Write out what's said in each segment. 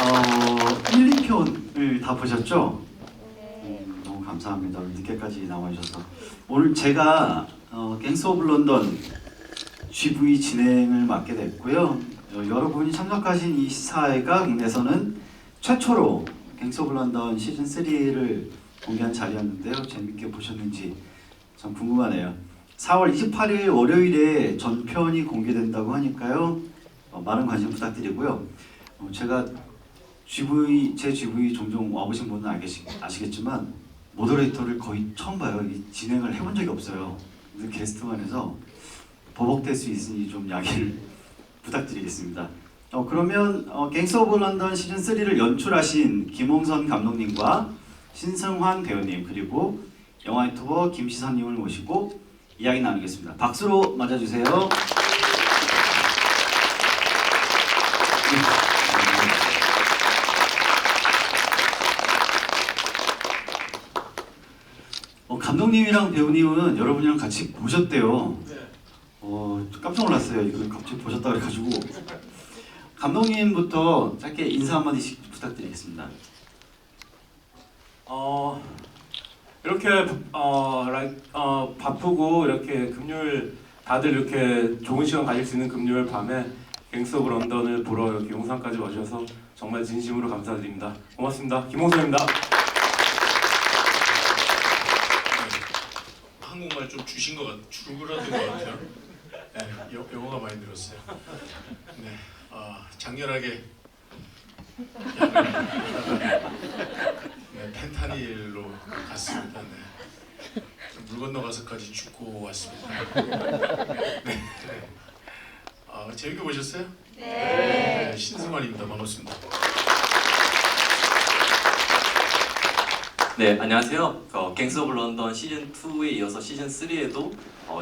1, 2편을 다 보셨죠? 너무 감사합니다. 늦게까지 나와주셔서. 오늘 제가 갱스 오브 런던 GV 진행을 맡게 됐고요. 여러분이 참석하신 이 시사회가 국내에서는 최초로 갱스 오브 런던 시즌 3를 공개한 자리였는데요. 재밌게 보셨는지 참 궁금하네요. 4월 28일 월요일에 전편이 공개된다고 하니까요. 많은 관심 부탁드리고요. 제가 제 GV 종종 와보신 분은 아시겠지만 모더레이터를 거의 처음 봐요. 진행을 해본 적이 없어요. 게스트만 해서 버벅될 수 있으니 좀 양해를 부탁드리겠습니다. 그러면 갱스 오브 런던 시즌 3를 연출하신 김홍선 감독님과 신승환 배우님 그리고 영화 유튜버 김시선님을 모시고 이야기 나누겠습니다. 박수로 맞아주세요. 감독님이랑 배우님은 여러분이랑 같이 보셨대요. 깜짝 놀랐어요. 이걸 갑자기 보셨다 그래가지고. 감독님부터 짧게 인사 한마디씩 부탁드리겠습니다. 이렇게 바쁘고 이렇게 금요일 다들 이렇게 좋은 시간 가질 수 있는 금요일 밤에 갱스 오브 런던을 보러 이렇게 용산까지 와주셔서 정말 진심으로 감사드립니다. 고맙습니다. 김홍선입니다. 한국말 좀 주신 것 줄그라든 것 같아요. 네, 영어가 많이 늘었어요. 네, 장렬하게 네, 펜타닐로 갔습니다. 네. 물 건너가서까지 죽고 왔습니다. 네. 재밌게 보셨어요? 네. 신승환입니다. 반갑습니다. 네, 안녕하세요. 갱스 오브 런던 시즌 2에 이어서 시즌 3에도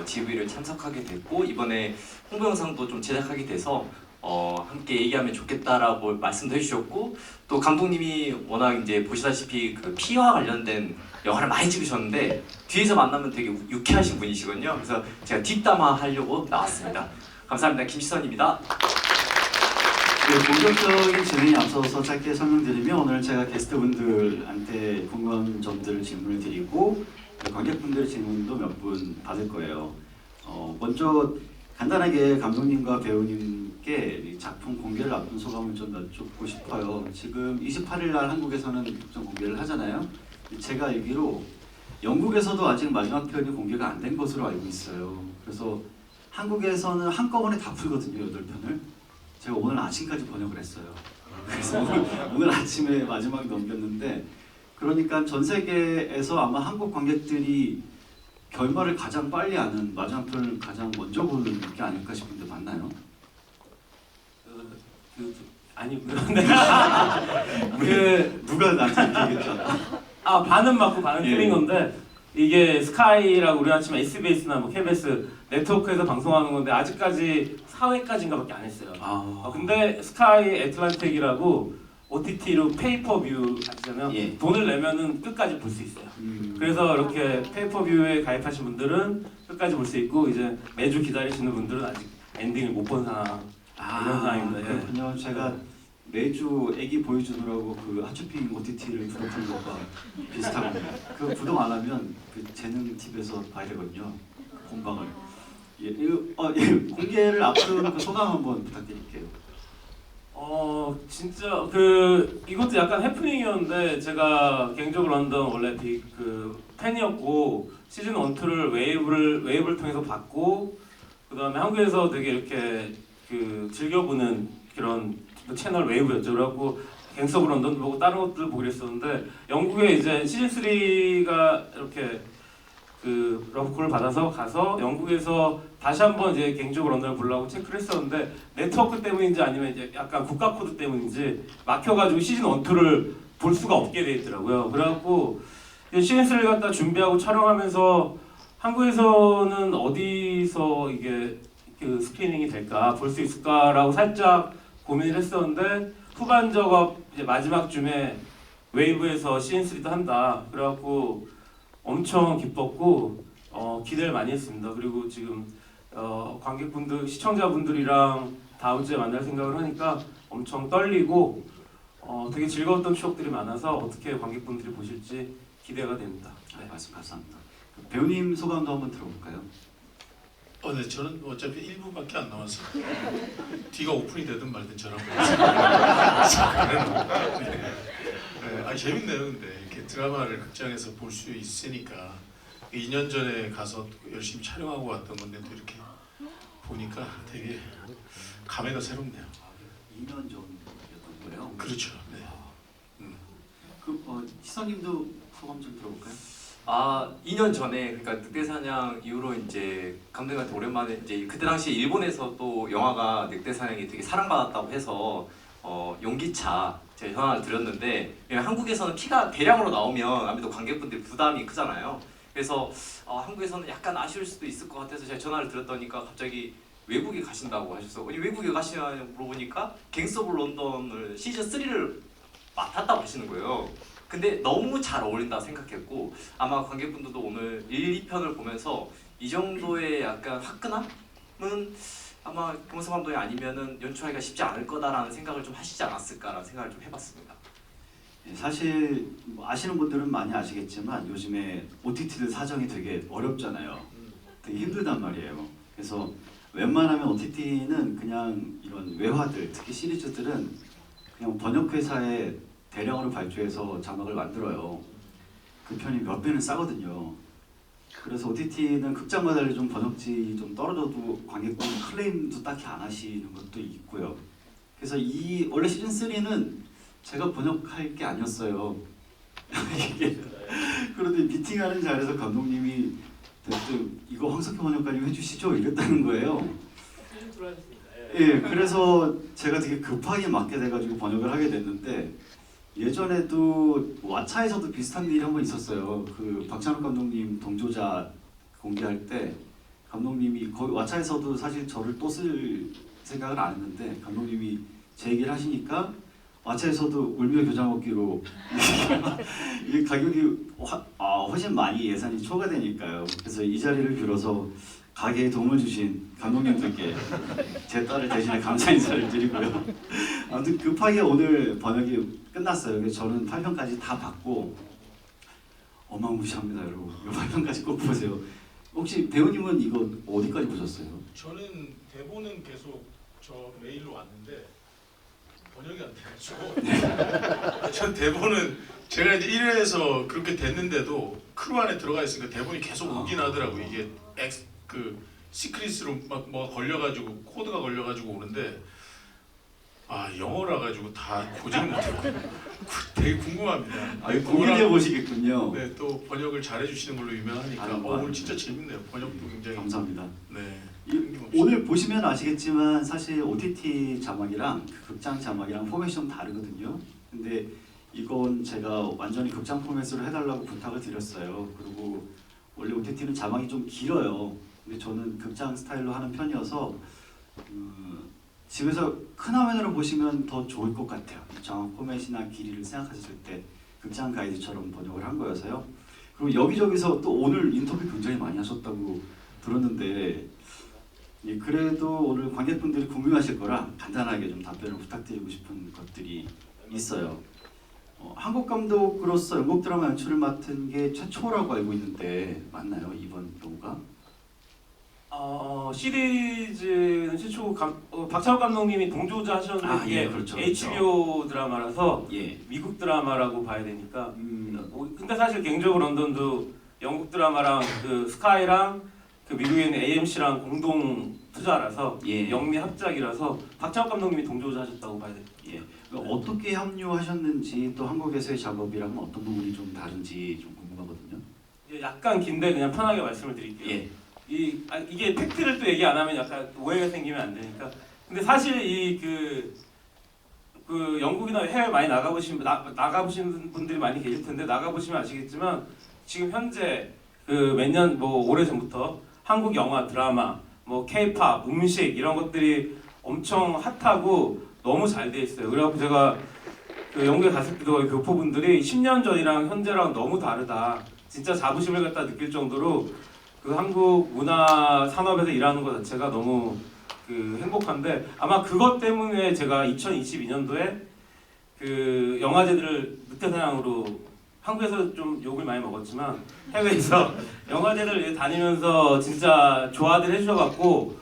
GV를 참석하게 됐고 이번에 홍보 영상도 좀 제작하게 돼서 함께 얘기하면 좋겠다라고 말씀도 해주셨고 또 감독님이 워낙 이제 보시다시피 그 피와 관련된 영화를 많이 찍으셨는데 뒤에서 만나면 되게 유쾌하신 분이시거든요. 그래서 제가 뒷담화 하려고 나왔습니다. 감사합니다. 김시선입니다. 네, 본격적인 진행에 앞서서 짧게 설명드리면 오늘 제가 게스트분들한테 궁금한 점들을 질문을 드리고 관객분들 질문도 몇 분 받을 거예요. 먼저 간단하게 감독님과 배우님께 이 작품 공개를 앞둔 소감을 좀 여쭙고 싶어요. 지금 28일 날 한국에서는 좀 공개를 하잖아요. 제가 알기로 영국에서도 아직 마지막 편이 공개가 안 된 것으로 알고 있어요. 그래서 한국에서는 한꺼번에 다 풀거든요, 8편을. 제가 오늘 아침까지 번역을 했어요. 그래서 오늘 아침에 마지막에 넘겼는데 그러니까 전 세계에서 아마 한국 관객들이 결말을 가장 빨리 아는 마지막 편을 가장 먼저 보는 게 아닐까 싶은데 맞나요? 아니고요. 누가 나한테 얘기했잖아. 반은 맞고 반은 틀린 건데 이게 스카이라고 우리가 치면 SBS나 뭐 KBS 네트워크에서 방송하는 건데 아직까지 4회까지인가밖에 안 했어요. 근데 스카이 애틀란틱이라고 OTT로 페이퍼뷰 아시잖아요. 예. 돈을 내면은 끝까지 볼 수 있어요. 그래서 이렇게 페이퍼뷰에 가입하신 분들은 끝까지 볼 수 있고 이제 매주 기다리시는 분들은 아직 엔딩을 못 본 상황 이런 상황입니다. 그렇군요. 제가 매주 애기 보여주느라고 그 하츄핑 OTT를 구독한 것과 비슷하거든요. 그 구독 안 하면 그 재능 팁에서 봐야 되거든요. 본방을. 공개를 앞둔 그 소감 한번 부탁드릴게요. 진짜 이것도 약간 해프닝이었는데 제가 개인적으로 런던 원래 팬이었고 시즌 1, 2를 웨이브를 통해서 봤고 그 다음에 한국에서 되게 이렇게 즐겨보는 그런 채널 웨이브였죠. 그래갖고 갱스 오브 런던 보고 다른 것들 보고 그랬었는데 영국에 이제 시즌 3가 이렇게 러브콜을 받아서 가서 영국에서 다시 한번 이제 개인적으로 런던을 보려고 체크를 했었는데 네트워크 때문인지 아니면 이제 약간 국가 코드 때문인지 막혀가지고 시즌 1, 2를 볼 수가 없게 돼 있더라고요. 그래갖고 시즌 3를 갖다 준비하고 촬영하면서 한국에서는 어디서 이게 스크리닝이 될까 볼 수 있을까라고 살짝 고민을 했었는데 후반 작업 이제 마지막 쯤에 웨이브에서 시즌 3도 한다. 그래갖고 엄청 기뻤고 기대를 많이 했습니다. 그리고 지금 관객분들, 시청자분들이랑 다음 주에 만날 생각을 하니까 엄청 떨리고 되게 즐거웠던 추억들이 많아서 어떻게 관객분들이 보실지 기대가 됩니다. 네, 말씀 감사합니다. 배우님 소감도 한번 들어볼까요? 네, 저는 어차피 1부밖에 안 남았어요. 뒤가 오픈이 되든 말든 저랑 보겠습니다. 네, 재밌네요. 근데 이렇게 드라마를 극장에서 볼 수 있으니까 2년 전에 가서 열심히 촬영하고 왔던 건데도 이렇게 보니까 되게 감회가 새롭네요. 2년 전이었던 거예요. 그렇죠. 네. 희선님도 소감 좀 들어볼까요? 2년 전에 그러니까 늑대사냥 이후로 이제 감독님한테 오랜만에 이제 그때 당시에 일본에서 또 영화가 늑대사냥이 되게 사랑받았다고 해서 용기차 제가 전화를 드렸는데 왜냐면 한국에서는 피가 대량으로 나오면 아무래도 관객분들이 부담이 크잖아요. 그래서 한국에서는 약간 아쉬울 수도 있을 것 같아서 제가 전화를 드렸더니까 갑자기 외국에 가신다고 하셔서 아니 외국에 가시냐고 물어보니까 갱스 오브 런던을 시즌 3를 맡았다고 하시는 거예요. 근데 너무 잘 어울린다 생각했고 아마 관객분들도 오늘 1, 2편을 보면서 이 정도의 약간 화끈함은 아마 김원석 감독이 아니면은 연출하기가 쉽지 않을 거다라는 생각을 좀 하시지 않았을까라는 생각을 좀 해봤습니다. 사실 아시는 분들은 많이 아시겠지만 요즘에 OTT들 사정이 되게 어렵잖아요. 되게 힘들단 말이에요. 그래서 웬만하면 OTT는 그냥 이런 외화들, 특히 시리즈들은 그냥 번역회사에 대량으로 발주해서 자막을 만들어요. 그 편이 몇 배는 싸거든요. 그래서 OTT는 극장마다 좀 번역질이 좀 떨어져도 관객분 클레임도 딱히 안 하시는 것도 있고요. 그래서 이 원래 시즌 3는 제가 번역할 게 아니었어요. 이게 그런데 미팅하는 자리에서 감독님이 대뜸 이거 황석희 번역가님 해주시죠 이랬다는 거예요. 예, 그래서 제가 되게 급하게 맡게 돼가지고 번역을 하게 됐는데 예전에도 왓챠에서도 비슷한 일이 한 번 있었어요. 그 박찬욱 감독님 동조자 공개할 때 감독님이 거기 왓챠에서도 사실 저를 또 쓸 생각을 안 했는데 감독님이 제 얘기를 하시니까 왓챠에서도 울며 겨자 먹기로 이 가격이 훨씬 많이 예산이 초과되니까요. 그래서 이 자리를 빌어서 가게에 도움을 주신 감독님들께 제 딸을 대신해 감사 인사를 드리고요. 아무튼 급하게 오늘 번역이 끝났어요. 그래서 저는 8편까지 다 봤고 어마무시합니다, 여러분. 이거 8편까지 꼭 보세요. 혹시 배우님은 이거 어디까지 보셨어요? 저는 대본은 계속 저 메일로 왔는데 번역이 안 돼가지고 전 대본은 제가 이제 1회에서 그렇게 됐는데도 크루 안에 들어가 있으니까 대본이 계속 오긴 하더라고. 이게 그 시크릿으로 막 뭐가 걸려가지고 코드가 걸려가지고 오는데 영어라 가지고 다 보지는 못했고 되게 궁금합니다. 고민해 보시겠군요. 네, 또 번역을 잘해주시는 걸로 유명하니까 오늘 진짜 재밌네요. 번역도 굉장히 감사합니다. 네. 오늘 보시면 아시겠지만 사실 OTT 자막이랑 그 극장 자막이랑 포맷이 좀 다르거든요. 근데 이건 제가 완전히 극장 포맷으로 해달라고 부탁을 드렸어요. 그리고 원래 OTT는 자막이 좀 길어요. 근데 저는 극장 스타일로 하는 편이어서 집에서 큰 화면으로 보시면 더 좋을 것 같아요. 자막 포맷이나 길이를 생각하셨을 때 극장 가이드처럼 번역을 한 거여서요. 그리고 여기저기서 또 오늘 인터뷰 굉장히 많이 하셨다고 들었는데 그래도 오늘 관객분들이 궁금하실 거라 간단하게 좀 답변을 부탁드리고 싶은 것들이 있어요. 한국 감독으로서 영국 드라마 연출을 맡은 게 최초라고 알고 있는데 맞나요? 이번 경우가? 시리즈는 최초 박찬욱 감독님이 동조자 하셨는데 이게 그렇죠, HBO 드라마라서 예. 미국 드라마라고 봐야 되니까 근데 사실 개인적으로 런던도 영국 드라마랑 그 스카이랑 그 미국에 있는 AMC랑 공동 투자라서 예. 영미 합작이라서 박찬욱 감독님이 동조자 하셨다고 봐야 돼요. 예. 어떻게 합류하셨는지 또 한국에서의 작업이랑은 어떤 부분이 좀 다른지 좀 궁금하거든요. 약간 긴데 그냥 편하게 말씀을 드릴게요. 예. 이게 팩트를 또 얘기 안 하면 약간 오해가 생기면 안 되니까. 근데 사실 그 영국이나 해외 많이 나가보신 분들이 많이 계실 텐데 나가보시면 아시겠지만 지금 현재 그 몇 년 뭐 오래 전부터 한국 영화, 드라마, 뭐 K-팝, 음식 이런 것들이 엄청 핫하고 너무 잘 돼 있어요. 그래갖고 제가 그 영국에 갔을 때도 교포분들이 10년 전이랑 현재랑 너무 다르다. 진짜 자부심을 갖다 느낄 정도로 그 한국 문화 산업에서 일하는 것 자체가 너무 그 행복한데 아마 그것 때문에 제가 2022년도에 그 영화제들을 늑대사냥으로 한국에서 좀 욕을 많이 먹었지만 해외에서 영화제를 다니면서 진짜 좋아들 해주셔갖고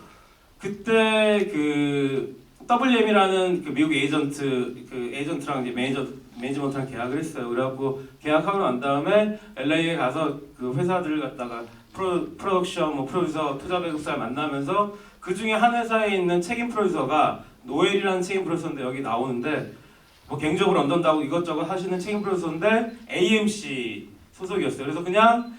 그때 그 WM이라는 그 미국 에이전트랑 이제 매니지먼트랑 계약을 했어요. 그래갖고 계약하고 난 다음에 LA에 가서 그 회사들을 갖다가 프로덕션, 뭐 프로듀서, 투자 배급사를 만나면서 그 중에 한 회사에 있는 책임 프로듀서가 노엘이라는 책임 프로듀서인데 여기 나오는데 뭐 개인적으로 런던다고 이것저것 하시는 책임 프로듀서인데 AMC 소속이었어요. 그래서 그냥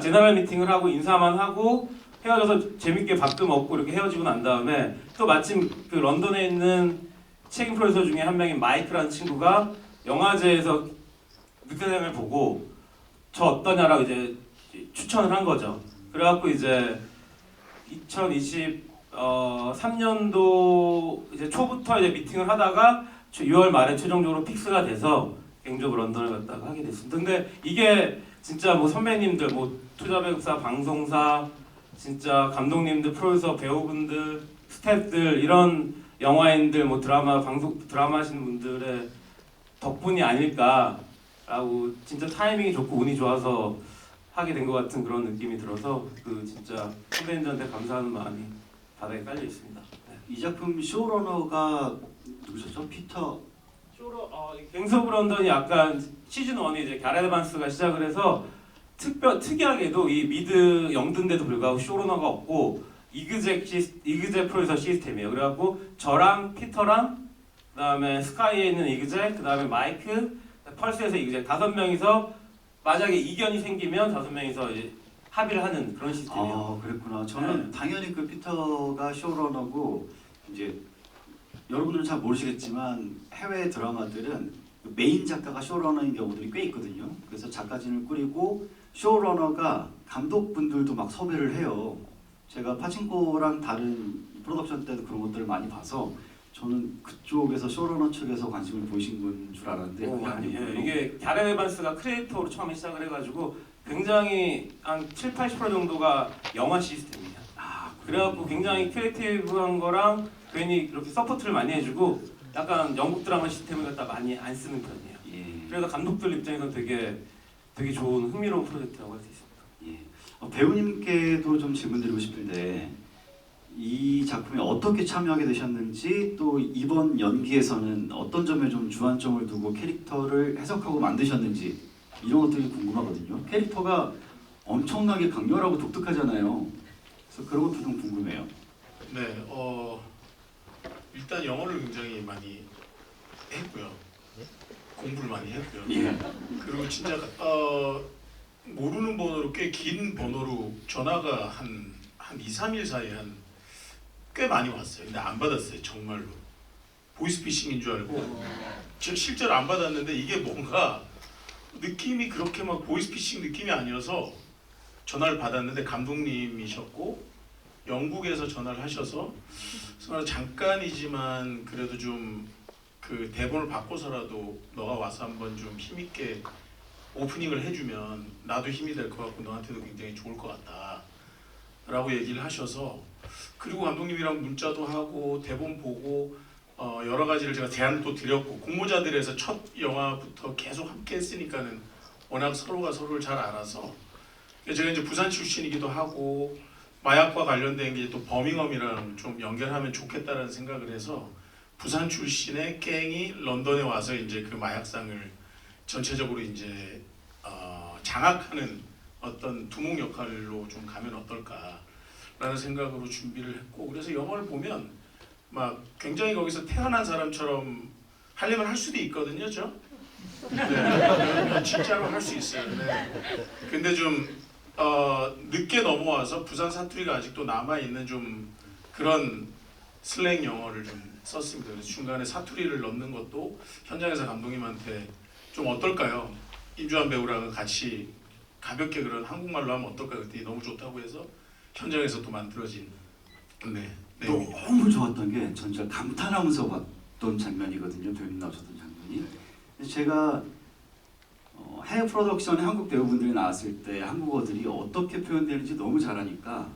제너럴 미팅을 하고 인사만 하고 헤어져서 재밌게 밥도 먹고 이렇게 헤어지고 난 다음에 또 마침 그 런던에 있는 책임 프로듀서 중에 한 명인 마이크라는 친구가 영화제에서 늑대사냥을 보고 저 어떠냐라고 이제 추천을 한 거죠. 그래갖고 이제 2023년도 이제 초부터 이제 미팅을 하다가 6월 말에 최종적으로 픽스가 돼서 갱조브 런던을 갔다가 하게 됐습니다. 근데 이게 진짜 뭐 선배님들, 뭐 투자배급사, 방송사, 진짜 감독님들, 프로듀서, 배우분들, 스태프들 이런 영화인들, 뭐 드라마 하시는 분들의 덕분이 아닐까라고 진짜 타이밍이 좋고 운이 좋아서 하게 된 것 같은 그런 느낌이 들어서 그 진짜 선배님들한테 감사하는 마음이 바닥에 깔려 있습니다. 네. 이 작품 쇼러너가 누구셨죠? 피터. 갱스 오브 런던이 약간 시즌 1이 이제 갸렛 에반스가 시작을 해서 특이하게도 이 미드 영드인데도 불구하고 쇼러너가 없고 이그제 프로듀서 시스템이에요. 그래갖고 저랑 피터랑 그다음에 스카이에 있는 이그제, 그다음에 마이크, 펄스에서 이그제 5명이서 만약에 이견이 생기면 5명이서 이제 합의를 하는 그런 시스템이에요. 아 그랬구나. 저는 당연히 그 피터가 쇼러너고 이제 여러분들은 잘 모르시겠지만 해외 드라마들은 메인 작가가 쇼러너인 경우들이 꽤 있거든요. 그래서 작가진을 꾸리고 쇼러너가 감독분들도 막 섭외를 해요. 제가 파친코랑 다른 프로덕션 때도 그런 것들을 많이 봐서 저는 그쪽에서 쇼러너 측에서 관심을 보이신 분 줄 알았는데 그게 아니고요. 이게 갸렛 에반스가 크리에이터로 처음에 시작을 해가지고 굉장히 한 70~80% 정도가 영화 시스템이에요. 그래갖고 굉장히 크리에이티브한 거랑 괜히 이렇게 서포트를 많이 해주고 약간 영국 드라마 시스템을 갖다 많이 안 쓰는 편이에요. 예. 그래서 감독들 입장에서는 되게 좋은 흥미로운 프로젝트라고 할 수 있습니다. 예. 배우님께도 좀 질문드리고 싶은데 이 작품에 어떻게 참여하게 되셨는지 또 이번 연기에서는 어떤 점에 좀 주안점을 두고 캐릭터를 해석하고 만드셨는지 이런 것들이 궁금하거든요. 캐릭터가 엄청나게 강렬하고 독특하잖아요. 그래서 그런 것도 좀 궁금해요. 네, 일단 영어를 굉장히 많이 했고요. 공부를 많이 했고요. 예. 그리고 진짜 모르는 번호로 꽤 긴 번호로 전화가 한 2~3일 사이에 꽤 많이 왔어요. 근데 안 받았어요. 정말로. 보이스피싱인 줄 알고 실제로 안 받았는데 이게 뭔가 느낌이 그렇게 막 보이스피싱 느낌이 아니어서 전화를 받았는데 감독님이셨고 영국에서 전화를 하셔서 잠깐이지만 그래도 좀 그 대본을 바꿔서라도 너가 와서 한번 좀 힘있게 오프닝을 해주면 나도 힘이 될 것 같고 너한테도 굉장히 좋을 것 같다 라고 얘기를 하셔서 그리고 감독님이랑 문자도 하고 대본 보고 여러 가지를 제가 제안을 또 드렸고 공모자들에서 첫 영화부터 계속 함께 했으니까는 워낙 서로가 서로를 잘 알아서 제가 이제 부산 출신이기도 하고 마약과 관련된 게 또 버밍엄이랑 좀 연결하면 좋겠다라는 생각을 해서 부산 출신의 갱이 런던에 와서 이제 그 마약상을 전체적으로 이제 장악하는 어떤 두목 역할로 좀 가면 어떨까라는 생각으로 준비를 했고 그래서 영화를 보면 막 굉장히 거기서 태어난 사람처럼 하려면 할 수도 있거든요, 저. 네, 진짜로 할 수 있어요. 네. 근데 좀 늦게 넘어와서 부산 사투리가 아직도 남아 있는 좀 그런 슬랭 영어를 좀 썼습니다. 그래서 중간에 사투리를 넣는 것도 현장에서 감독님한테 좀 어떨까요? 임주환 배우랑은 같이 가볍게 그런 한국말로 하면 어떨까요? 그때 너무 좋다고 해서 현장에서 또 만들어진 내용입니다. 너무 좋았던 게 전 진짜 감탄하면서 봤던 장면이거든요. 배우님 나오셨던 장면이. 제가 해외 프로덕션에 한국 배우분들이 나왔을 때 한국어들이 어떻게 표현되는지 너무 잘하니까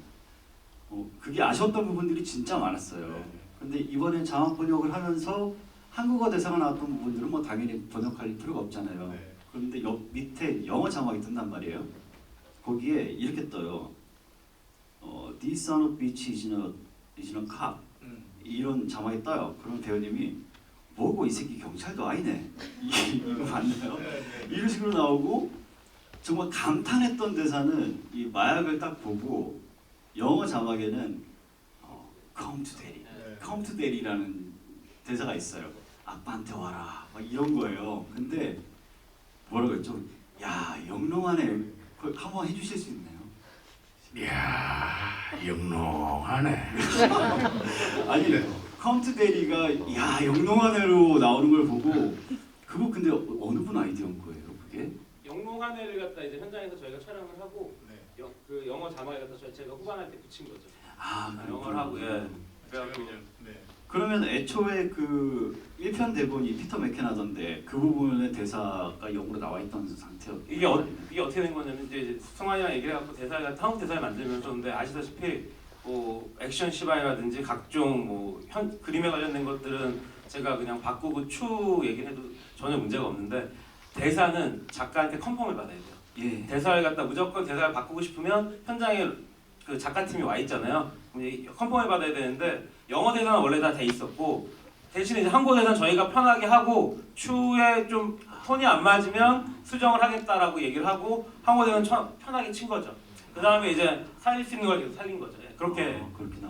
그게 아쉬웠던 부분들이 진짜 많았어요. 근데 이번에 자막 번역을 하면서 한국어 대사가 나왔던 부분들은 뭐 당연히 번역할 필요가 없잖아요. 네. 그런데 옆 밑에 영어 자막이 뜬단 말이에요. 거기에 이렇게 떠요. This son of bitch is a cop. 이런 자막이 떠요. 그럼 배우님이 뭐고 이 새끼 경찰도 아니네. 이거 맞나요? 이런 식으로 나오고 정말 감탄했던 대사는 이 마약을 딱 보고 영어 자막에는 come to daddy, come to daddy라는 대사가 있어요. 아빠한테 와라. 막 이런 거예요. 근데 뭐라고 했죠? 야 영롱하네. 그걸 한번 해주실 수 있나요? 이야 영롱하네. 아니 come to daddy가 야 영롱하네로 나오는 걸 보고 그거 근데 어느 분 아이디어인 거예요? 그게? 영롱한 애를 갖다 이제 현장에서 저희가 촬영을 하고 네. 그 영어 자막에 갖다 제가 후반할 때 붙인 거죠. 아 영어를 하고 예. 제가 그래갖고 그냥 네. 그러면 애초에 그 1편 대본이 피터 맥켄하던데 그 부분의 대사가 영어로 나와 있던 상태였. 이게 어떻게 된 거냐면 이제 승환이랑 얘기를 해갖고 대사가 한국 대사를 만들면서 근데 아시다시피 뭐 액션 시바이라든지 각종 뭐 그림에 관련된 것들은 제가 그냥 바꾸고 추 얘기를 해도 전혀 문제가 없는데 대사는 작가한테 컨펌을 받아야 돼요. 예. 대사를 갖다 무조건 대사를 바꾸고 싶으면 현장에 그 작가팀이 와 있잖아요. 그럼 컨펌을 받아야 되는데 영어 대사는 원래 다 돼 있었고 대신에 이제 한국어 대사는 저희가 편하게 하고 추에 좀 톤이 안 맞으면 수정을 하겠다라고 얘기를 하고 한국어 대사는 편하게 친 거죠. 그 다음에 이제 살릴 수 있는 걸 계속 살린 거죠. 예, 그렇게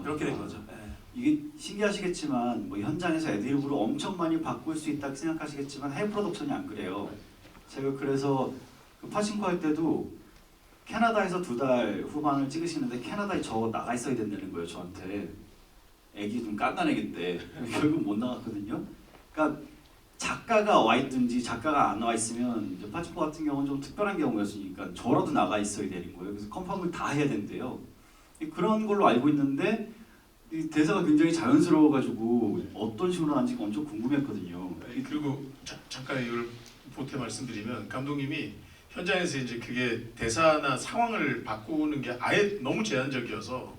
그렇게 된 거죠. 예. 이게 신기하시겠지만 뭐 현장에서 애드립으로 엄청 많이 바꿀 수 있다고 생각하시겠지만 해외 프로덕션이 안 그래요. 제가 그래서 그 파신코 할 때도 캐나다에서 2달 후반을 찍으시는데 캐나다에 저 나가 있어야 된다는 거예요. 저한테 애기 좀 깐깐 애기인데 결국 못 나갔거든요. 그러니까 작가가 와 있든지 작가가 안 와 있으면 이제 파친코 같은 경우는 좀 특별한 경우였으니까 저라도 나가 있어야 되는 거예요. 그래서 컨펌을 다 해야 된대요. 그런 걸로 알고 있는데 이 대사가 굉장히 자연스러워가지고 어떤 식으로 하는지 엄청 궁금했거든요. 그리고 잠깐 이걸 보태 말씀드리면 감독님이 현장에서 이제 그게 대사나 상황을 바꾸는 게 아예 너무 제한적이어서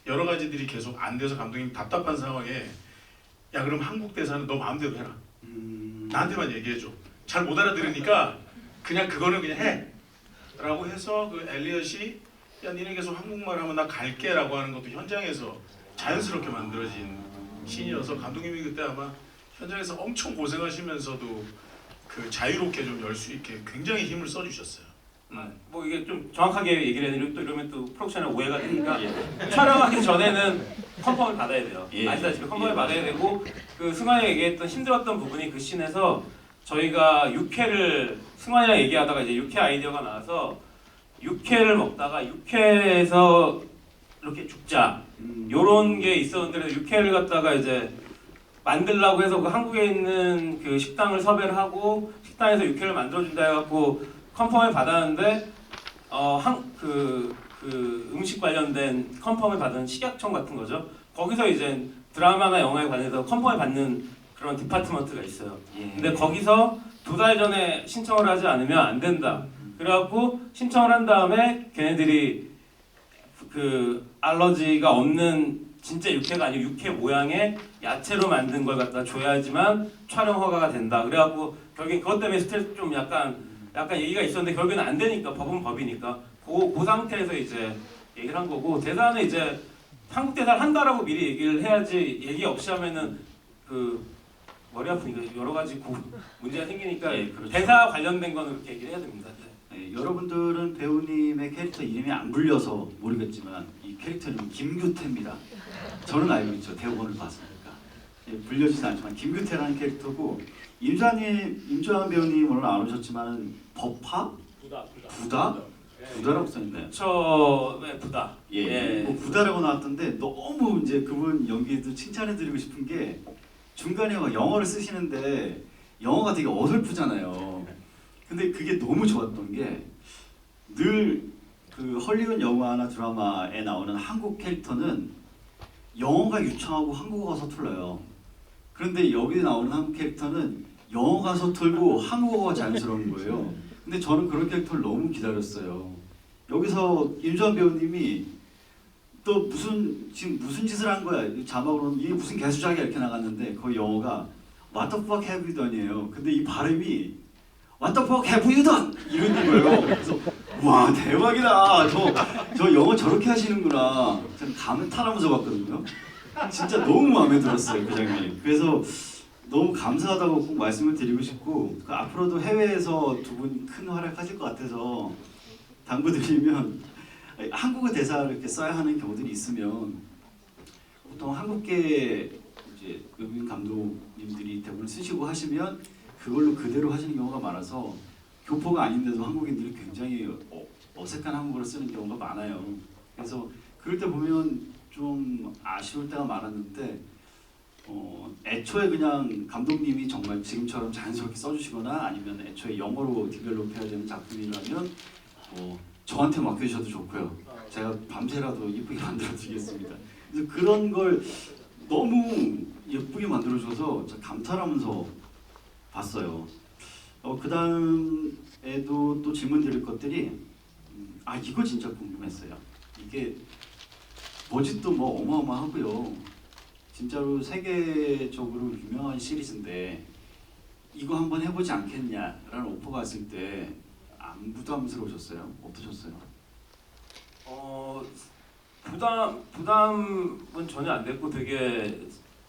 여러 가지들이 계속 안 돼서 감독님 답답한 상황에 야 그럼 한국 대사는 너 마음대로 해라. 나한테만 얘기해줘. 잘 못 알아들으니까 그냥 그거는 그냥 해. 라고 해서 그 엘리엇이 야 니네 계속 한국말 하면 나 갈게 라고 하는 것도 현장에서 자연스럽게 만들어진 신이어서 감독님이 그때 아마 현장에서 엄청 고생하시면서도 그 자유롭게 좀 열 수 있게 굉장히 힘을 써주셨어요. 뭐 이게 좀 정확하게 얘기를 해드리면 또 이러면 또 프로덕션에 오해가 되니까 촬영하기 전에는 컨펌을 받아야 돼요. 예. 아시다시피 컨펌을 예. 받아야 되고 그 승환이가 얘기했던 힘들었던 부분이 그 씬에서 저희가 육회를 승환이랑 얘기하다가 이제 육회 아이디어가 나와서 육회를 먹다가 육회에서 이렇게 죽자 요런 게 있었는데 그래서 육회를 갖다가 이제 만들라고 해서 그 한국에 있는 그 식당을 섭외를 하고 식당에서 육회를 만들어준다 해갖고 컨펌을 받았는데 그 음식 관련된 컨펌을 받은 식약청 같은 거죠. 거기서 이제 드라마나 영화에 관해서 컨펌을 받는 그런 디파트먼트가 있어요. 근데 거기서 2달 전에 신청을 하지 않으면 안 된다. 그래갖고 신청을 한 다음에 걔네들이 그 알러지가 없는 진짜 육회가 아니고 육회 모양의 야채로 만든 걸 갖다 줘야지만 촬영 허가가 된다. 그래갖고 결국엔 그것 때문에 스트레스 좀 약간 얘기가 있었는데 결국에는 안 되니까 법은 법이니까 그 상태에서 이제 얘기를 한 거고 대사는 이제 한국 대사를 한다라고 미리 얘기를 해야지 얘기 없이 하면은 그 머리 아프니까 여러 가지 문제가 생기니까 예, 그렇죠. 대사 관련된 거는 그렇게 얘기를 해야 됩니다. 네, 여러분들은 배우님의 캐릭터 이름이 안 불려서 모르겠지만 이 캐릭터 이름은 김규태입니다. 저는 알고 있죠. 대본을 봤으니까. 예, 불려지진 않지만 김규태라는 캐릭터고 임주환 배우님 오늘 안 오셨지만 버파? 부다? 부다라고 써있나요? 네, 부다. 예, 뭐 부다라고 나왔던데 너무 이제 그분 연기도 칭찬해드리고 싶은 게 중간에 막 영어를 쓰시는데 영어가 되게 어설프잖아요. 근데 그게 너무 좋았던 게 늘 그 헐리우드 영화나 드라마에 나오는 한국 캐릭터는 영어가 유창하고 한국어가 서툴러요. 그런데 여기 나오는 한국 캐릭터는 영어가 서툴고 한국어가 자연스러운 거예요. 근데 저는 그런 캐릭터를 너무 기다렸어요. 여기서 임주환 배우님이 또 지금 무슨 짓을 한 거야? 자막으로는 이게 무슨 개수작이야 이렇게 나갔는데 거의 영어가 What the fuck have you done이에요. 근데 이 발음이 What the fuck have you done 이런 거예요. 그래서 와 대박이다. 저 영어 저렇게 하시는구나. 저는 감탄하면서 봤거든요. 진짜 너무 마음에 들었어요 그 장면이. 그래서 너무 감사하다고 꼭 말씀을 드리고 싶고 그 앞으로도 해외에서 두 분이 큰 활약하실 것 같아서 당부드리면 한국어 대사를 이렇게 써야 하는 경우들이 있으면 보통 한국계 이제 외국인 감독님들이 대부분 쓰시고 하시면 그걸로 그대로 하시는 경우가 많아서 교포가 아닌데도 한국인들이 굉장히 어색한 한국어를 쓰는 경우가 많아요. 그래서 그럴 때 보면 좀 아쉬울 때가 많았는데 애초에 그냥 감독님이 정말 지금처럼 자연스럽게 써주시거나 아니면 애초에 영어로 디벨롭 해야 되는 작품이라면 저한테 맡겨주셔도 좋고요. 제가 밤새라도 예쁘게 만들어드리겠습니다. 그래서 그런 걸 너무 예쁘게 만들어줘서 감탄하면서 봤어요. 그 다음에도 또 질문 드릴 것들이 이거 진짜 궁금했어요. 이게 버짓도 뭐 어마어마하고요. 진짜로 세계적으로 유명한 시리즈인데 이거 한번 해보지 않겠냐라는 오퍼가 왔을 때 안 부담스러우셨어요? 어떠셨어요? 부담은 전혀 안 됐고 되게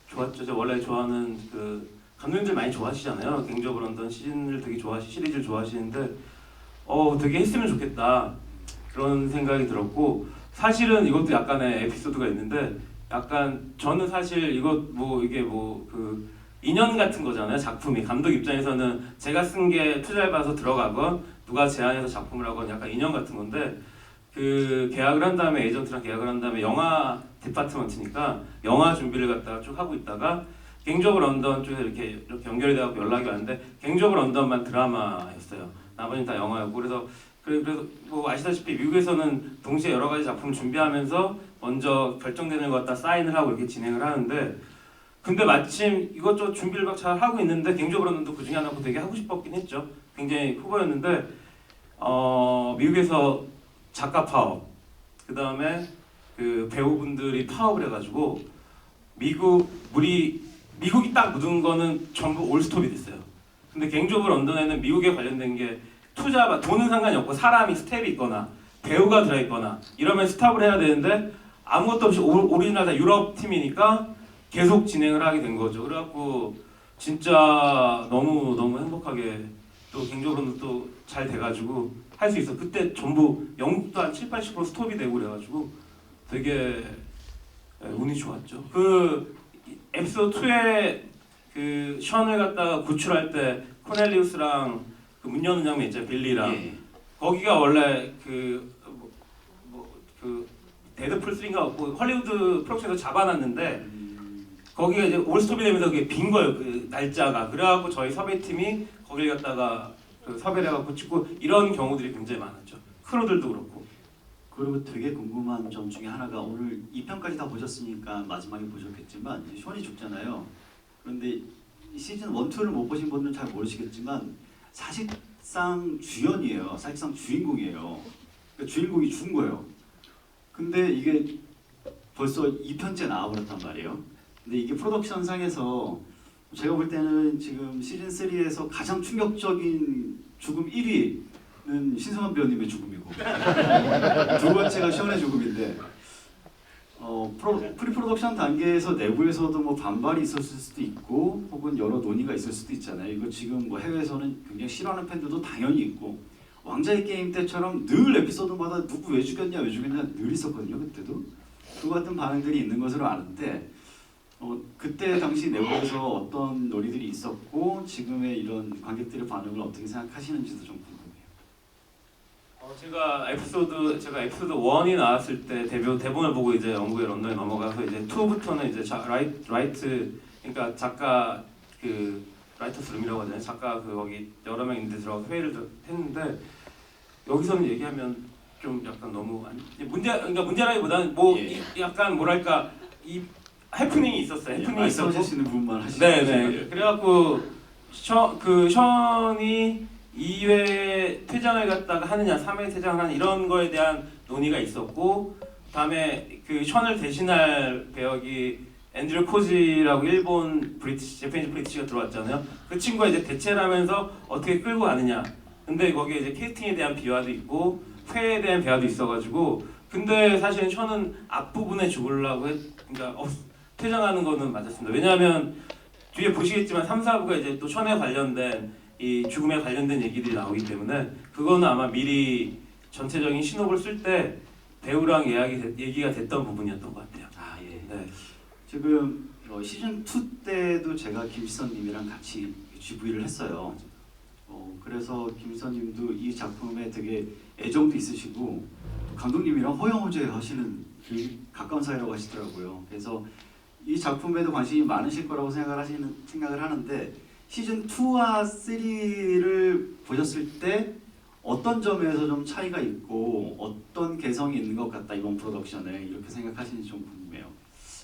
좋았죠. 제가 원래 좋아하는 그 감독님들 많이 좋아하시잖아요. 갱즈 오브 런던 시즌을 되게 시리즈를 좋아하시는데 되게 했으면 좋겠다 그런 생각이 들었고 사실은 이것도 약간의 에피소드가 있는데 약간 저는 사실 이게 그 인연 같은 거잖아요. 작품이 감독 입장에서는 제가 쓴 게 투자를 받아서 들어가건 누가 제안해서 작품을 하건 약간 인연 같은 건데 그 계약을 한 다음에 에이전트랑 계약을 한 다음에 영화 디파트먼트니까 영화 준비를 갖다가 쭉 하고 있다가 갱즈 오브 런던 쪽에서 이렇게 연결이 돼서 연락이 왔는데 갱즈 오브 런던만 드라마였어요. 나머지는 다 영화였고 그래서 뭐 아시다시피 미국에서는 동시에 여러 가지 작품을 준비하면서 먼저 결정되는 것 갖다 사인을 하고 이렇게 진행을 하는데 근데 마침 이것저것 준비를 막 잘 하고 있는데 갱즈 오브 런던도 그 중에 하나고 되게 하고 싶었긴 했죠. 굉장히 후보였는데 미국에서 작가 파업 그 다음에 그 배우분들이 파업을 해가지고 미국이 딱 묻은 거는 전부 올스톱이 됐어요. 근데 갱즈 오브 런던에는 미국에 관련된 게 돈은 상관이 없고 사람이 스텝이 있거나 배우가 들어있거나 이러면 스탑을 해야 되는데 아무것도 없이 오리지널 다 유럽 팀이니까 계속 진행을 하게 된 거죠. 그래갖고 진짜 너무 행복하게 또 갱즈 오브 런던 또 잘 돼가지고 할 수 있어. 그때 전부 영국도 한 70-80% 스톱이 되고 그래가지고 되게 운이 좋았죠. 그 에피소드 2에 그 션을 갖다가 구출할 때 코넬리우스랑 그 문 여는 장면 있잖아요. 빌리랑 거기가 원래 그 데드풀 3인가 뭐 헐리우드 프로덕션에서 잡아놨는데 거기가 이제 올스톱이 되면서 그게 빈 거예요. 그 날짜가. 그래갖고 저희 섭외팀이 거길 갖다가 그 섭외를 해갖고 찍고 이런 경우들이 굉장히 많았죠. 크루들도 그렇고. 그리고 되게 궁금한 점 중에 하나가 오늘 2편까지 다 보셨으니까 마지막에 보셨겠지만 션이 죽잖아요. 그런데 시즌 1, 2를 못 보신 분들은 잘 모르시겠지만 사실상 주연이에요. 사실상 주인공이에요. 그러니까 주인공이 죽은 거예요. 근데 이게 벌써 2편째 나와버렸단 말이에요. 근데 이게 프로덕션상에서 제가 볼 때는 지금 시즌 3에서 가장 충격적인 죽음 1위는 신성한 배우님의 죽음이고 두 번째가 션의 죽음인데 프리프로덕션 단계에서 내부에서도 뭐 반발이 있었을 수도 있고 혹은 여러 논의가 있을 수도 있잖아요. 이거 지금 뭐 해외에서는 굉장히 싫어하는 팬들도 당연히 있고 왕자의 게임 때처럼 늘 에피소드마다 누구 왜 죽였냐 늘 있었거든요. 그때도 그 같은 반응들이 있는 것으로 아는데 그때 당시 내부에서 어떤 논의들이 있었고 지금의 이런 관객들의 반응을 어떻게 생각하시는지도 좀 궁금해요. 제가 에피소드 1이 나왔을 때 대본을 보고 이제 영국의 런던에 넘어가서 이제 2부터는 이제 라이트 그러니까 작가 그 라이터스 룸이라고 하잖아요. 작가 거기 여러 명 있는데 들어가서 회의를 했는데 여기서는 얘기하면 좀 약간 너무 문제라기보다는 뭐 약간 뭐랄까 이 해프닝이 있었어요. 해프닝이 있었고 말씀하시는 부분만 하시죠. 네네. 그래갖고 션이 2회 퇴장을 갖다가 하느냐 3회 퇴장을 하느냐 이런 거에 대한 논의가 있었고 다음에 그 션을 대신할 배역이 앤드류 코지라고 일본 제페니즈 브리티시가 들어왔잖아요. 그 친구가 이제 대체를 하면서 어떻게 끌고 가느냐. 근데 거기에 이제 캐스팅에 대한 비화도 있고 회에 대한 비화도 있어가지고 근데 사실은 션은 앞부분에 죽으려고 그러니까 퇴장하는 거는 맞았습니다. 왜냐하면 뒤에 보시겠지만 3, 4부가 이제 또 션에 관련된 이 죽음에 관련된 얘기들이 나오기 때문에 그거는 아마 미리 전체적인 신호를 쓸 때 배우랑 얘기가 됐던 부분이었던 것 같아요. 아 예. 네. 지금 시즌 2 때도 제가 김시선님이랑 같이 GV를 했어요. 그래서 김시선님도 이 작품에 되게 애정도 있으시고 감독님이랑 허영호제 하시는 가까운 사이라고 하시더라고요. 그래서 이 작품에도 관심이 많으실 거라고 생각을 하는데 시즌 2와 3를 보셨을 때 어떤 점에서 좀 차이가 있고 어떤 개성이 있는 것 같다 이번 프로덕션에 이렇게 생각하시는지 좀 궁금해요.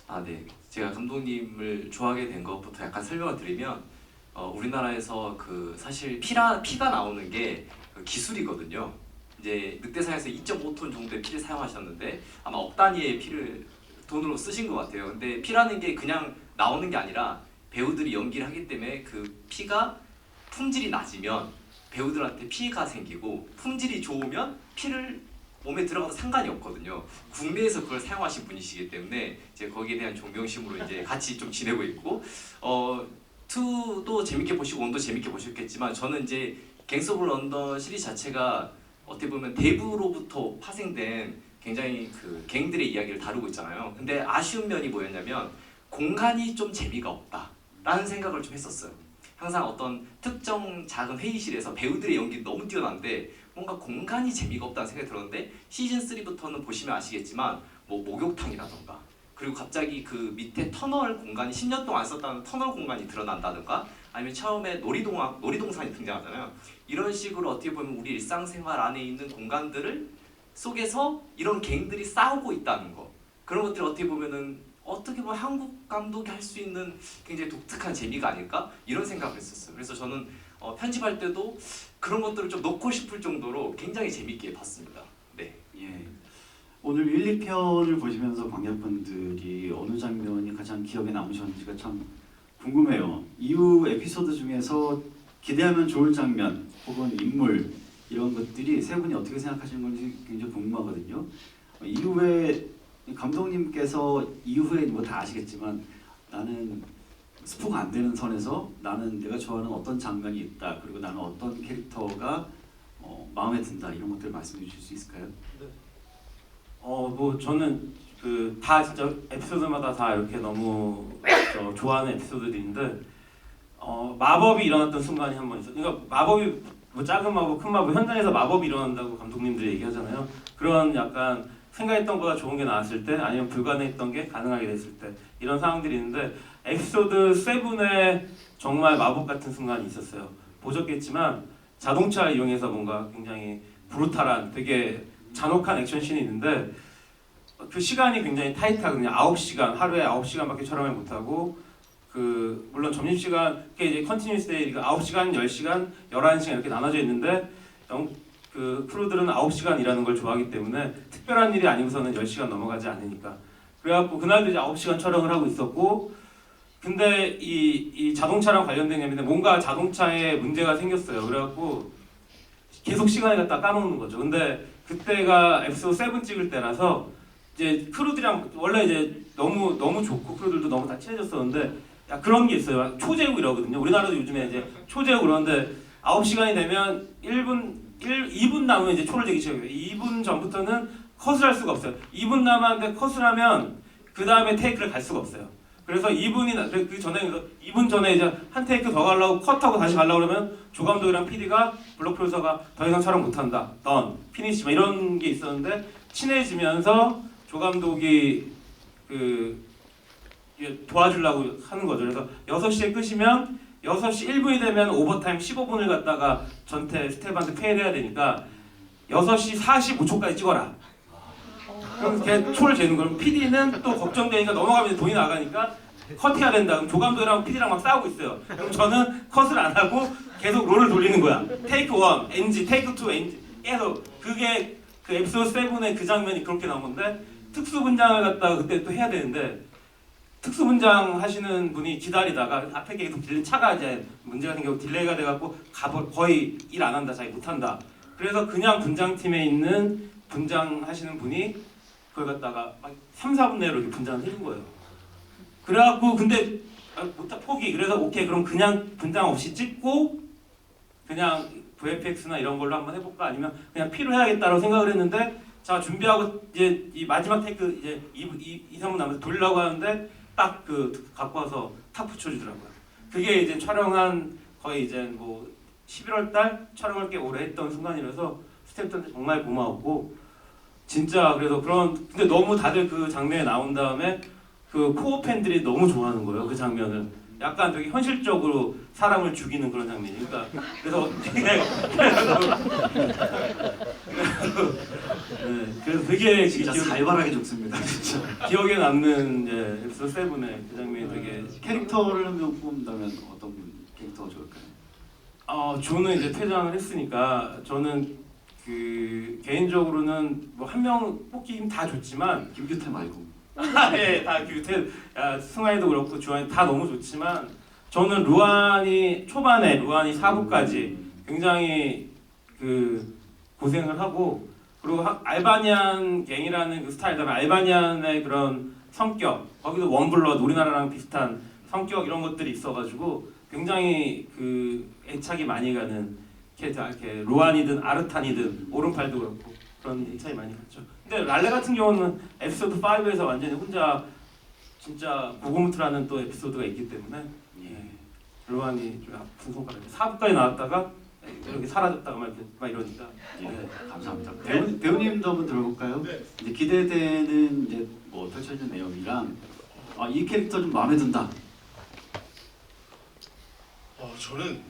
아, 네. 제가 감독님을 좋아하게 된 것부터 약간 설명을 드리면 우리나라에서 그 사실 피가 나오는 게 그 기술이거든요. 이제 늑대사에서 2.5톤 정도의 피를 사용하셨는데 아마 억 단위의 피를 돈으로 쓰신 것 같아요. 근데 피라는 게 그냥 나오는 게 아니라 배우들이 연기를 하기 때문에 그 피가 품질이 낮으면 배우들한테 피해가 생기고 품질이 좋으면 피를 몸에 들어가도 상관이 없거든요. 국내에서 그걸 사용하신 분이시기 때문에 이제 거기에 대한 존경심으로 이제 같이 좀 지내고 있고 2도 재밌게 보시고 1도 재밌게 보셨겠지만 저는 이제 갱스 오브 런던 시리즈 자체가 어떻게 보면 대부로부터 파생된 굉장히 그 갱들의 이야기를 다루고 있잖아요. 근데 아쉬운 면이 뭐였냐면 공간이 좀 재미가 없다라는 생각을 좀 했었어요. 항상 어떤 특정 작은 회의실에서 배우들의 연기 너무 뛰어난데 뭔가 공간이 재미가 없다는 생각이 들었는데 시즌 3부터는 보시면 아시겠지만 뭐 목욕탕이라던가 그리고 갑자기 그 밑에 터널 공간이 10년 동안 안 썼다는 터널 공간이 드러난다든가 아니면 처음에 놀이동산이 등장하잖아요. 이런 식으로 어떻게 보면 우리 일상생활 안에 있는 공간들을 속에서 이런 갱들이 싸우고 있다는 거 그런 것들이 어떻게 보면은 한국 감독이 할 수 있는 굉장히 독특한 재미가 아닐까 이런 생각을 했었어요. 그래서 저는 편집할 때도 그런 것들을 좀 넣고 싶을 정도로 굉장히 재밌게 봤습니다. 네. 예. 오늘 1, 2편을 보시면서 관객분들이 어느 장면이 가장 기억에 남으셨는지가 참 궁금해요. 이후 에피소드 중에서 기대하면 좋을 장면 혹은 인물 이런 것들이 세 분이 어떻게 생각하시는 건지 굉장히 궁금하거든요. 이후에 감독님께서 이후에 뭐 다 아시겠지만 나는 스포가 안 되는 선에서 나는 내가 좋아하는 어떤 장면이 있다 그리고 나는 어떤 캐릭터가 마음에 든다 이런 것들 말씀해 주실 수 있을까요? 뭐 저는 그 다 진짜 에피소드마다 다 이렇게 너무 좋아하는 에피소드들인데 마법이 일어났던 순간이 한 번 있어요. 그러니까 마법이 뭐 작은 마법, 큰 마법 현장에서 마법이 일어난다고 감독님들이 얘기하잖아요. 그런 약간 생각했던 것보다 좋은 게 나왔을 때 아니면 불가능했던 게 가능하게 됐을 때 이런 상황들이 있는데 에피소드 7에 정말 마법 같은 순간이 있었어요. 보셨겠지만 자동차 이용해서 뭔가 굉장히 브루탈한 되게 잔혹한 액션씬이 있는데 그 시간이 굉장히 타이트하거든요. 9시간, 하루에 9시간밖에 촬영을 못하고 그 물론 점심시간 그게 이제 컨티뉴스 데이가 9시간, 10시간, 11시간 이렇게 나눠져 있는데 그 크루들은 9시간 일하는 걸 좋아하기 때문에 특별한 일이 아니고서는 10시간 넘어가지 않으니까 그래갖고 그날도 이제 9시간 촬영을 하고 있었고 근데 이 자동차랑 관련된 게임인데 뭔가 자동차에 문제가 생겼어요. 그래갖고 계속 시간을 갖다 까먹는 거죠. 근데 그때가 에피소드 7 찍을 때라서 이제 크루들이랑 원래 이제 너무 좋고 크루들도 너무 다 친해졌었는데 야 그런 게 있어요. 초제국 이러거든요. 우리나라도 요즘에 이제 초제국 그러는데 9시간이 되면 2분 남으면 이제 초를 재기 시작해요. 2분 전부터는 컷을 할 수가 없어요. 2분 남았는데 컷을 하면 그 다음에 테이크를 갈 수가 없어요. 그래서 2분 전에 이제 한 테이크 더 가려고 컷하고 다시 가려고 그러면 조 감독이랑 PD가 블록 프로듀서가 더 이상 촬영 못한다. 던, 피니시 막 이런 게 있었는데 친해지면서 조 감독이 도와주려고 하는 거죠. 그래서 6시에 끄시면 6시 1분이 되면 오버타임 15분을 갖다가 전태 스텝한테 페이를 해야 되니까 6시 45초까지 찍어라. 그럼 걔 초를 재는 거예요. PD는 또 걱정되니까 넘어가면 돈이 나가니까 컷해야 된다. 그럼 조 감독이랑 PD랑 막 싸우고 있어요. 그럼 저는 컷을 안 하고 계속 롤을 돌리는 거야. 테이크 1, NG, 테이크 2, NG. 계속 그게 그 에피소드 7의 그 장면이 그렇게 나온 건데 특수 분장을 갖다가 그때 또 해야 되는데 특수 분장 하시는 분이 기다리다가 앞에 계속 딜레이 차가 이제 문제가 생기고 딜레이가 돼갖고 거의 일 안 한다, 자기 못 한다. 그래서 그냥 분장팀에 있는 분장 하시는 분이 그걸 갖다가 막 3, 4분 내로 이렇게 분장을 해준 거예요. 그래갖고 근데 못하 포기. 그래서 오케이 그럼 그냥 분장 없이 찍고 그냥 VFX나 이런 걸로 한번 해볼까 아니면 그냥 피로 해야겠다라고 생각을 했는데 자 준비하고 이제 이 마지막 테이크 이제 2, 3분 남아서 돌리려고 하는데 딱 그 갖고 와서 탁 붙여주더라고요. 그게 이제 촬영한 거의 이제 뭐 11월 달 촬영을 꽤 오래 했던 순간이라서 스태프들한테 정말 고마웠고 진짜 그래서 근데 너무 다들 그 장면에 나온 다음에 그 코어 팬들이 너무 좋아하는 거예요. 그 장면을 약간 되게 현실적으로 사람을 죽이는 그런 장면이니까 그래서 그래서 되게 진짜 기억, 살벌하게 죽습니다. 진짜. 기억에 남는 에피소드 7의 그 장면이 되게 캐릭터를 뽑는다면 어떤 캐릭터가 좋을까요? 저는 이제 퇴장을 했으니까 저는 그 개인적으로는 뭐 한 명 뽑기 힘 다 좋지만 김규태 말고. 네, 다 규태, 승환이도 그렇고 주환이 다 너무 좋지만 저는 루안이 초반에 루안이 4부까지 굉장히 그 고생을 하고 그리고 알바니안 갱이라는 그 스타일, 그다음에 알바니안의 그런 성격, 거기도 원블러드 우리나라랑 비슷한 성격 이런 것들이 있어가지고 굉장히 그 애착이 많이 가는 캐릭터, 이렇게 루안이든 아르탄이든 오른팔도 그렇고 그런 애착이 많이 갔죠. 근데 랄레 같은 경우는 에피소드 5에서 완전히 혼자 진짜 고고무트라는 또 에피소드가 있기 때문에 루안이 좀 아픈 손가락 4부까지 나왔다가 이렇게 사라졌다가 막 이러니까 감사합니다. 배우님도 한번 들어볼까요? 네. 이제 기대되는 이제 뭐 펼쳐지는 내용이랑 이 캐릭터 좀 마음에 든다. 저는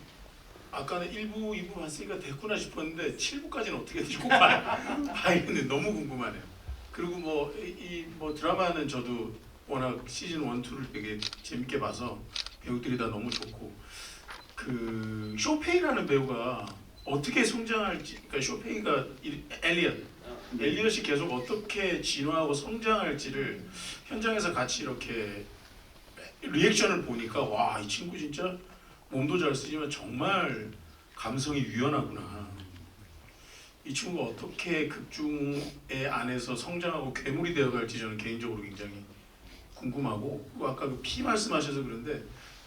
아까는 1부, 2부 봤으니까 됐구나 싶었는데 7부까지는 어떻게 될지 꼭 봐야겠는데 너무 궁금하네요. 그리고 뭐 드라마는 저도 워낙 시즌 1, 2를 되게 재밌게 봐서 배우들이 다 너무 좋고 그 쇼페이라는 배우가 어떻게 성장할지, 그러니까 쇼페이가 엘리엇이 계속 어떻게 진화하고 성장할지를 현장에서 같이 이렇게 리액션을 보니까 와, 이 친구 진짜 몸도 잘 쓰지만 정말 감성이 유연하구나. 이 친구가 어떻게 극중의 안에서 성장하고 괴물이 되어갈지 저는 개인적으로 굉장히 궁금하고, 그리고 아까 그 피 말씀하셔서 그런데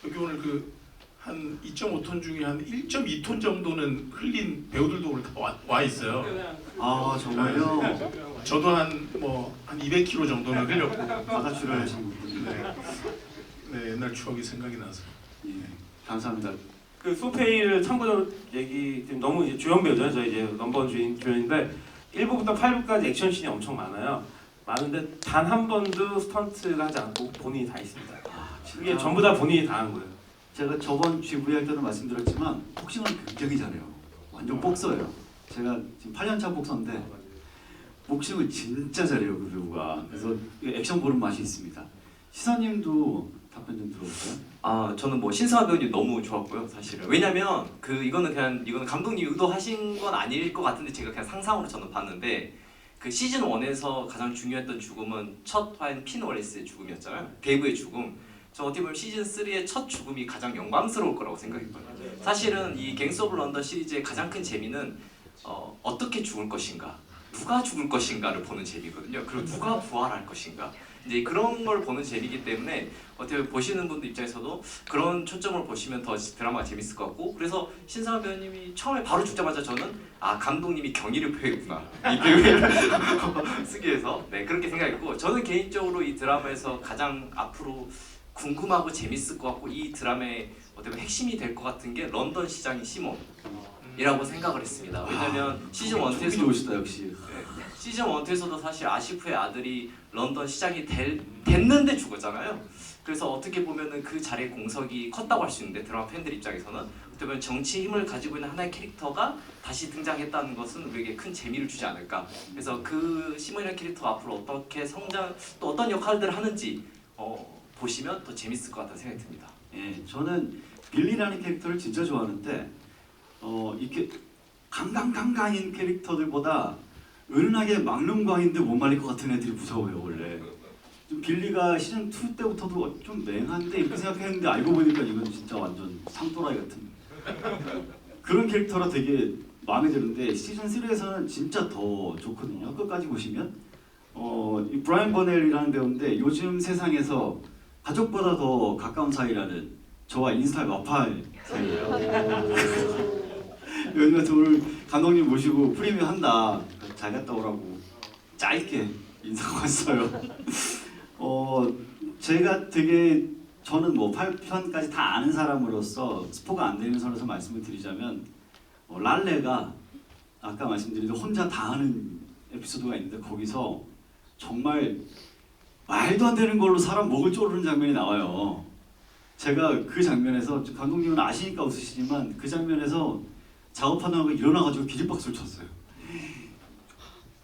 여기 오늘 그 한 2.5톤 중에 한 1.2톤 정도는 흘린 배우들도 오늘 다 와 있어요. 아 정말요? 저도 한 200kg 정도는 흘렸고 바다 출연하신 분들. 네, 옛날 추억이 생각이 나서. 예, 감사합니다. 그 소페이를 참고로 얘기 지금 너무 이제 주연 배우잖아요. 저희 이제 넘버원 주연인데 1부부터 8부까지 액션씬이 엄청 많아요. 많은데 단 한 번도 스턴트가 하지 않고 본인이 다 했습니다. 이게 전부 다 본인이 다 한 거예요. 제가 저번 GV 할 때도 말씀드렸지만 복싱을 굉장히 잘해요. 완전 복서예요. 제가 지금 8년차 복서인데 복싱을 진짜 잘해요, 그 배우가. 그래서 액션 보는 맛이 있습니다. 시사님도 답변 좀 들어볼까요? 저는 뭐 신성한 배우님 너무 좋았고요, 사실은. 왜냐면 이거는 감독님 의도하신 건 아닐 것 같은데 제가 그냥 상상으로 저는 봤는데 그 시즌 1에서 가장 중요했던 죽음은 첫 화인 피노레스의 죽음이었잖아요. 데이브의 죽음. 저 어떻게 보면 시즌 3의 첫 죽음이 가장 영광스러울 거라고 생각했거든요. 사실은 이 갱스 오브 런던 시리즈의 가장 큰 재미는 어떻게 죽을 것인가, 누가 죽을 것인가를 보는 재미거든요. 그리고 누가 부활할 것인가. 이제 그런 걸 보는 재미이기 때문에 어떻게 보시는 분들 입장에서도 그런 초점을 보시면 더 드라마가 재밌을 것 같고, 그래서 신상훈 배우님이 처음에 바로 죽자마자 저는 감독님이 경의를 표했구나, 이 배우를 쓰기 위해서. 네, 그렇게 생각했고, 저는 개인적으로 이 드라마에서 가장 앞으로 궁금하고 재밌을 것 같고 이 드라마의 어떻게 핵심이 될 것 같은 게 런던 시장의 시몬이라고 생각을 했습니다. 왜냐면 시즌 1, 2에서 좋으시다 역시. 시즌 1, 2에서도 사실 아시프의 아들이 런던 시장이 됐는데 죽었잖아요. 그래서 어떻게 보면은 그 자리의 공석이 컸다고 할 수 있는데, 드라마 팬들 입장에서는 어떻게 보면 정치의 힘을 가지고 있는 하나의 캐릭터가 다시 등장했다는 것은 우리에게 큰 재미를 주지 않을까. 그래서 그 시몬이라는 캐릭터 앞으로 어떻게 성장, 또 어떤 역할들을 하는지 보시면 더 재밌을 것 같다는 생각이 듭니다. 예, 저는 빌리라는 캐릭터를 진짜 좋아하는데 이렇게 강강강강인 캐릭터들보다 은은하게 막눈광인데 못 말릴 것 같은 애들이 무서워요 원래. 좀 빌리가 시즌 2 때부터도 좀 맹한데 이렇게 생각했는데 알고 보니까 이건 진짜 완전 상또라이 같은 그런 캐릭터라 되게 마음에 드는데 시즌 3에서는 진짜 더 좋거든요. 끝까지 보시면 이 브라이언 버넬이라는 배우인데 요즘 세상에서 가족보다 더 가까운 사이라는 저와 인스타 몇팔 사이예요. 그래서 오늘 감독님 모시고 프리미어 한다. 잘 갔다 오라고 짧게 인사가 왔어요. 제가 되게 저는 뭐 8편까지 다 아는 사람으로서 스포가 안 되는 선에서 말씀을 드리자면 랄레가 아까 말씀드린 혼자 다 하는 에피소드가 있는데 거기서 정말 말도 안 되는 걸로 사람 목을 조르는 장면이 나와요. 제가 그 장면에서 감독님은 아시니까 웃으시지만 그 장면에서 작업하다가 일어나가지고 기립박수를 쳤어요.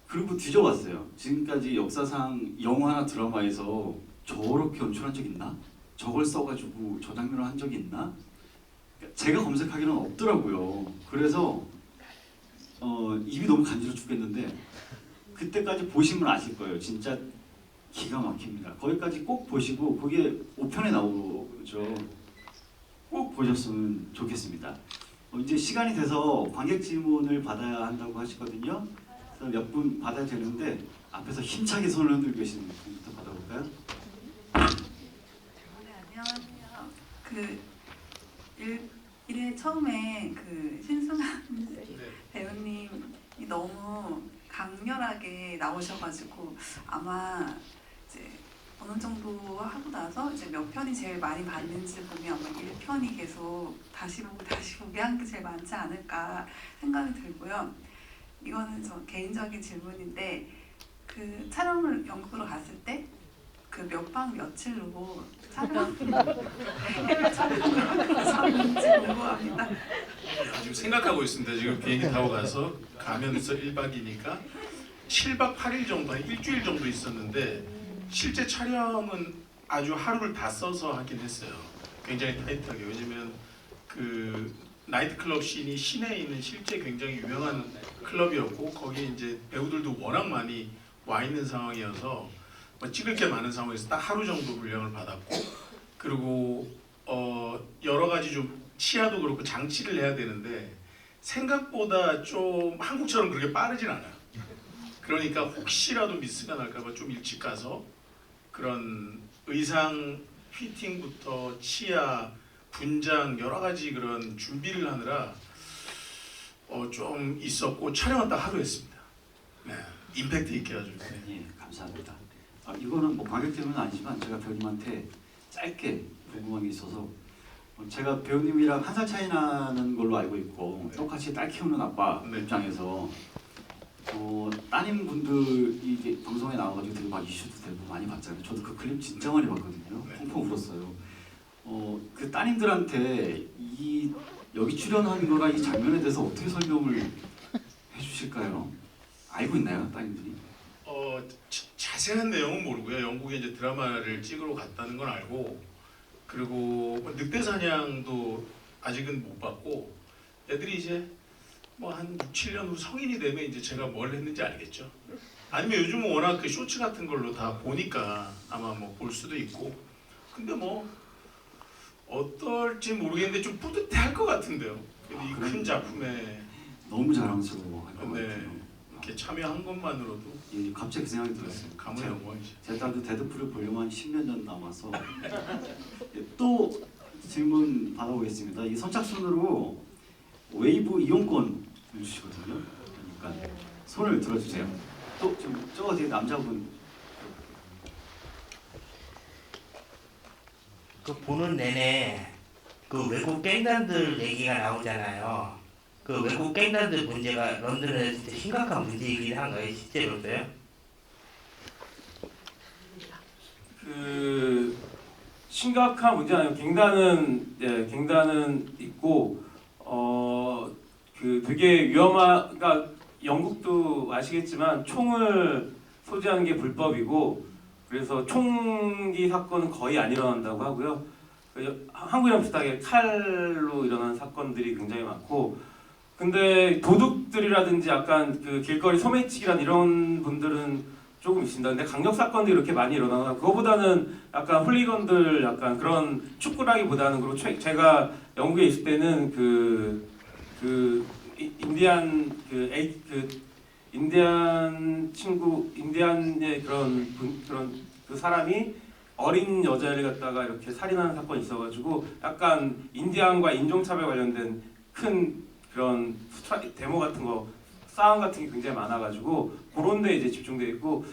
그리고 뒤져봤어요. 지금까지 역사상 영화나 드라마에서 저렇게 연출한 적 있나? 저걸 써가지고 저 장면을 한 적이 있나? 제가 검색하기는 없더라고요. 그래서 입이 너무 간지러 죽겠는데 그때까지 보시면 아실 거예요. 진짜 기가 막힙니다. 거기까지 꼭 보시고 그게 5편에 나오죠. 꼭 보셨으면 좋겠습니다. 이제 시간이 돼서 관객 질문을 받아야 한다고 하시거든요. 그래서 몇 분 받아야 되는데 앞에서 힘차게 손을 흔들고 계시는 분부터 받아볼까요? 네, 안녕하세요. 그 1회 처음에 그 신승환 배우님이 너무 강렬하게 나오셔가지고 아마 이제 어느 정도 하고 나서 이제 몇 편이 제일 많이 봤는지 보면 아마 1편이 계속 다시 보기 한 게 제일 많지 않을까 생각이 들고요. 이거는 저 개인적인 질문인데 그 촬영을 영국으로 갔을 때 그 몇 박 며칠로 촬영을 하셨는지 궁금합니다. 지금 생각하고 있습니다. 지금 비행기 타고 가면서 1박이니까 7박 8일 정도, 한 일주일 정도 있었는데 실제 촬영은 아주 하루를 다 써서 하긴 했어요. 굉장히 타이트하게. 왜냐면 그 나이트클럽 씬이 시내에 있는 실제 굉장히 유명한 클럽이었고 거기에 이제 배우들도 워낙 많이 와 있는 상황이어서 찍을 게 많은 상황에서 딱 하루 정도 분량을 받았고 그리고 여러 가지 좀 치아도 그렇고 장치를 해야 되는데 생각보다 좀 한국처럼 그렇게 빠르진 않아요. 그러니까 혹시라도 미스가 날까봐 좀 일찍 가서 그런 의상 피팅부터 치아, 분장 여러 가지 그런 준비를 하느라 좀 있었고 촬영은 딱 하루 했습니다. 네, 임팩트 있게 아주. 네. 예, 감사합니다. 이거는 뭐 관객 질문은 아니지만 제가 배우님한테 짧게 궁금한 게 있어서 제가 배우님이랑 1살 차이 나는 걸로 알고 있고 똑같이 딸 키우는 아빠 네. 입장에서 따님분들이 이제 방송에 나와가지고 되게 막 이슈도 되고 많이 봤잖아요. 저도 그 클립 진짜 많이 봤거든요. 네. 펑펑 울었어요. 그 따님들한테 여기 출연한 거나 이 장면에 대해서 어떻게 설명을 해주실까요? 알고 있나요, 따님들이? 자세한 내용은 모르고요. 영국에 이제 드라마를 찍으러 갔다는 건 알고 그리고 늑대 사냥도 아직은 못 봤고 애들이 이제 뭐 한 6, 7년 후 성인이 되면 이제 제가 뭘 했는지 알겠죠. 아니면 요즘은 워낙 그 쇼츠 같은 걸로 다 보니까 아마 뭐 볼 수도 있고 근데 뭐 어떨지 모르겠는데 좀 뿌듯해할 것 같은데요. 이 큰 작품에 너무 자랑스러워할 것 네. 같아요. 이렇게 참여한 것만으로도 예, 갑자기 그 생각이 들었어요. 가문의 영광이죠. 제 딸도 데드풀을 보려면 한 10년 전 남아서 또 질문 받아보겠습니다. 이 선착순으로 웨이브 이용권을 주시거든요. 그러니까 손을 들어주세요. 또 지금 저 뒤에 남자분 그 보는 내내 그 외국 갱단들 얘기가 나오잖아요. 그 외국 갱단들 문제가 런던에 진짜 심각한 문제이긴 한가요, 실제로도요? 그 심각한 문제 아니고 갱단은 있고 그 되게 그러니까 영국도 아시겠지만 총을 소지하는 게 불법이고 그래서 총기 사건은 거의 안 일어난다고 하고요. 한국이랑 비슷하게 칼로 일어나는 사건들이 굉장히 많고 근데 도둑들이라든지 약간 그 길거리 소매치기란 이런 분들은 조금 있습니다. 근데 강력 사건들이 이렇게 많이 일어나거나 그거보다는 약간 훌리건들 약간 그런 축구라기보다는 그리고 제가 영국에 있을 때는 인디안 친구 인디안의 그런 그 사람이 어린 여자를 갖다가 이렇게 살인하는 사건이 있어가지고 약간 인디안과 인종차별 관련된 큰 그런 데모 같은 거 싸움 같은 게 굉장히 많아가지고 그런 데 이제 집중돼 있고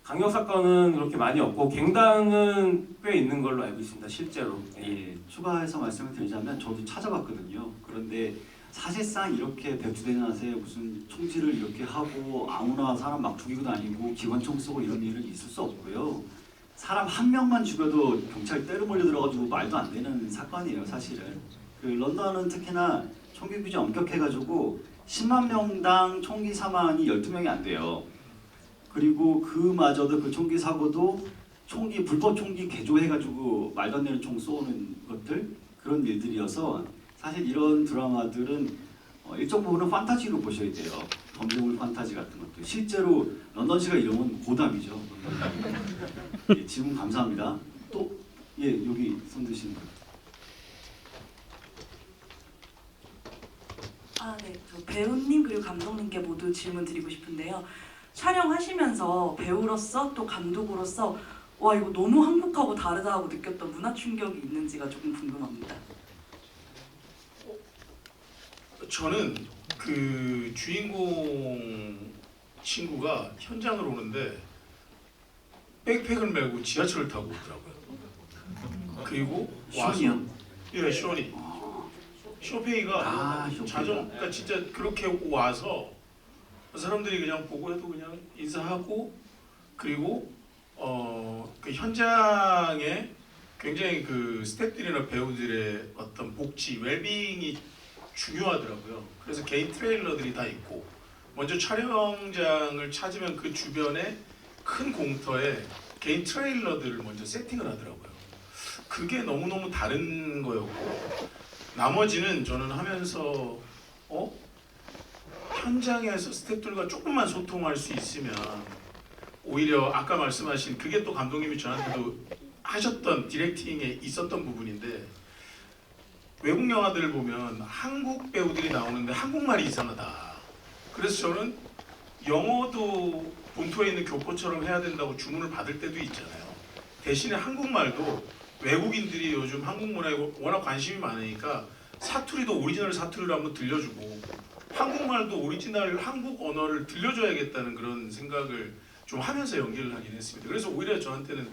강력 사건은 그렇게 많이 없고 갱단은 꽤 있는 걸로 알고 있습니다. 실제로. 예, 추가해서 말씀을 드리자면 저도 찾아봤거든요. 그런데 사실상 이렇게 백주된 낮에 무슨 총질을 이렇게 하고 아무나 사람 막 죽이고 다니고 기관총 쏘고 이런 일은 있을 수 없고요. 사람 한 명만 죽여도 경찰 때려 몰려 들어가지고 말도 안 되는 사건이에요, 사실은. 그 런던은 특히나 총기 규제 엄격해가지고 10만 명당 총기 사망이 12명이 안 돼요. 그리고 그마저도 그 총기 사고도 불법 총기 개조해가지고 말도 안 되는 총 쏘는 것들 그런 일들이어서 사실 이런 드라마들은 일정 부분은 판타지로 보셔야 돼요. 범죄물 판타지 같은 것도 실제로 런던시가 이러면 고담이죠. 예, 질문 감사합니다. 또 예 여기 손 드시는 분. 네. 저 배우님 그리고 감독님께 모두 질문 드리고 싶은데요. 촬영하시면서 배우로서 또 감독으로서 와 이거 너무 한국하고 다르다고 느꼈던 문화 충격이 있는지가 조금 궁금합니다. 저는 그 주인공 친구가 현장을 오는데 백팩을 메고 지하철을 타고 오더라고요. 그리고 션이요? 예, 쇼니. 쇼페이가 자전, 그러니까 진짜 그렇게 와서 사람들이 그냥 보고 해도 그냥 인사하고 그리고 그 현장에 굉장히 그 스태프들이나 배우들의 어떤 복지, 웰빙이 중요하더라고요. 그래서 개인 트레일러들이 다 있고 먼저 촬영장을 찾으면 그 주변에 큰 공터에 개인 트레일러들을 먼저 세팅을 하더라고요. 그게 너무너무 다른 거였고 나머지는 저는 하면서 현장에서 스태프들과 조금만 소통할 수 있으면 오히려 아까 말씀하신 그게 또 감독님이 저한테도 하셨던 디렉팅에 있었던 부분인데 외국 영화들을 보면 한국 배우들이 나오는데 한국말이 이상하다. 그래서 저는 영어도 본토에 있는 교포처럼 해야 된다고 주문을 받을 때도 있잖아요. 대신에 한국말도 외국인들이 요즘 한국 문화에 워낙 관심이 많으니까 사투리도 오리지널 사투리를 한번 들려주고 한국말도 오리지널 한국 언어를 들려줘야겠다는 그런 생각을 좀 하면서 연기를 하긴 했습니다. 그래서 오히려 저한테는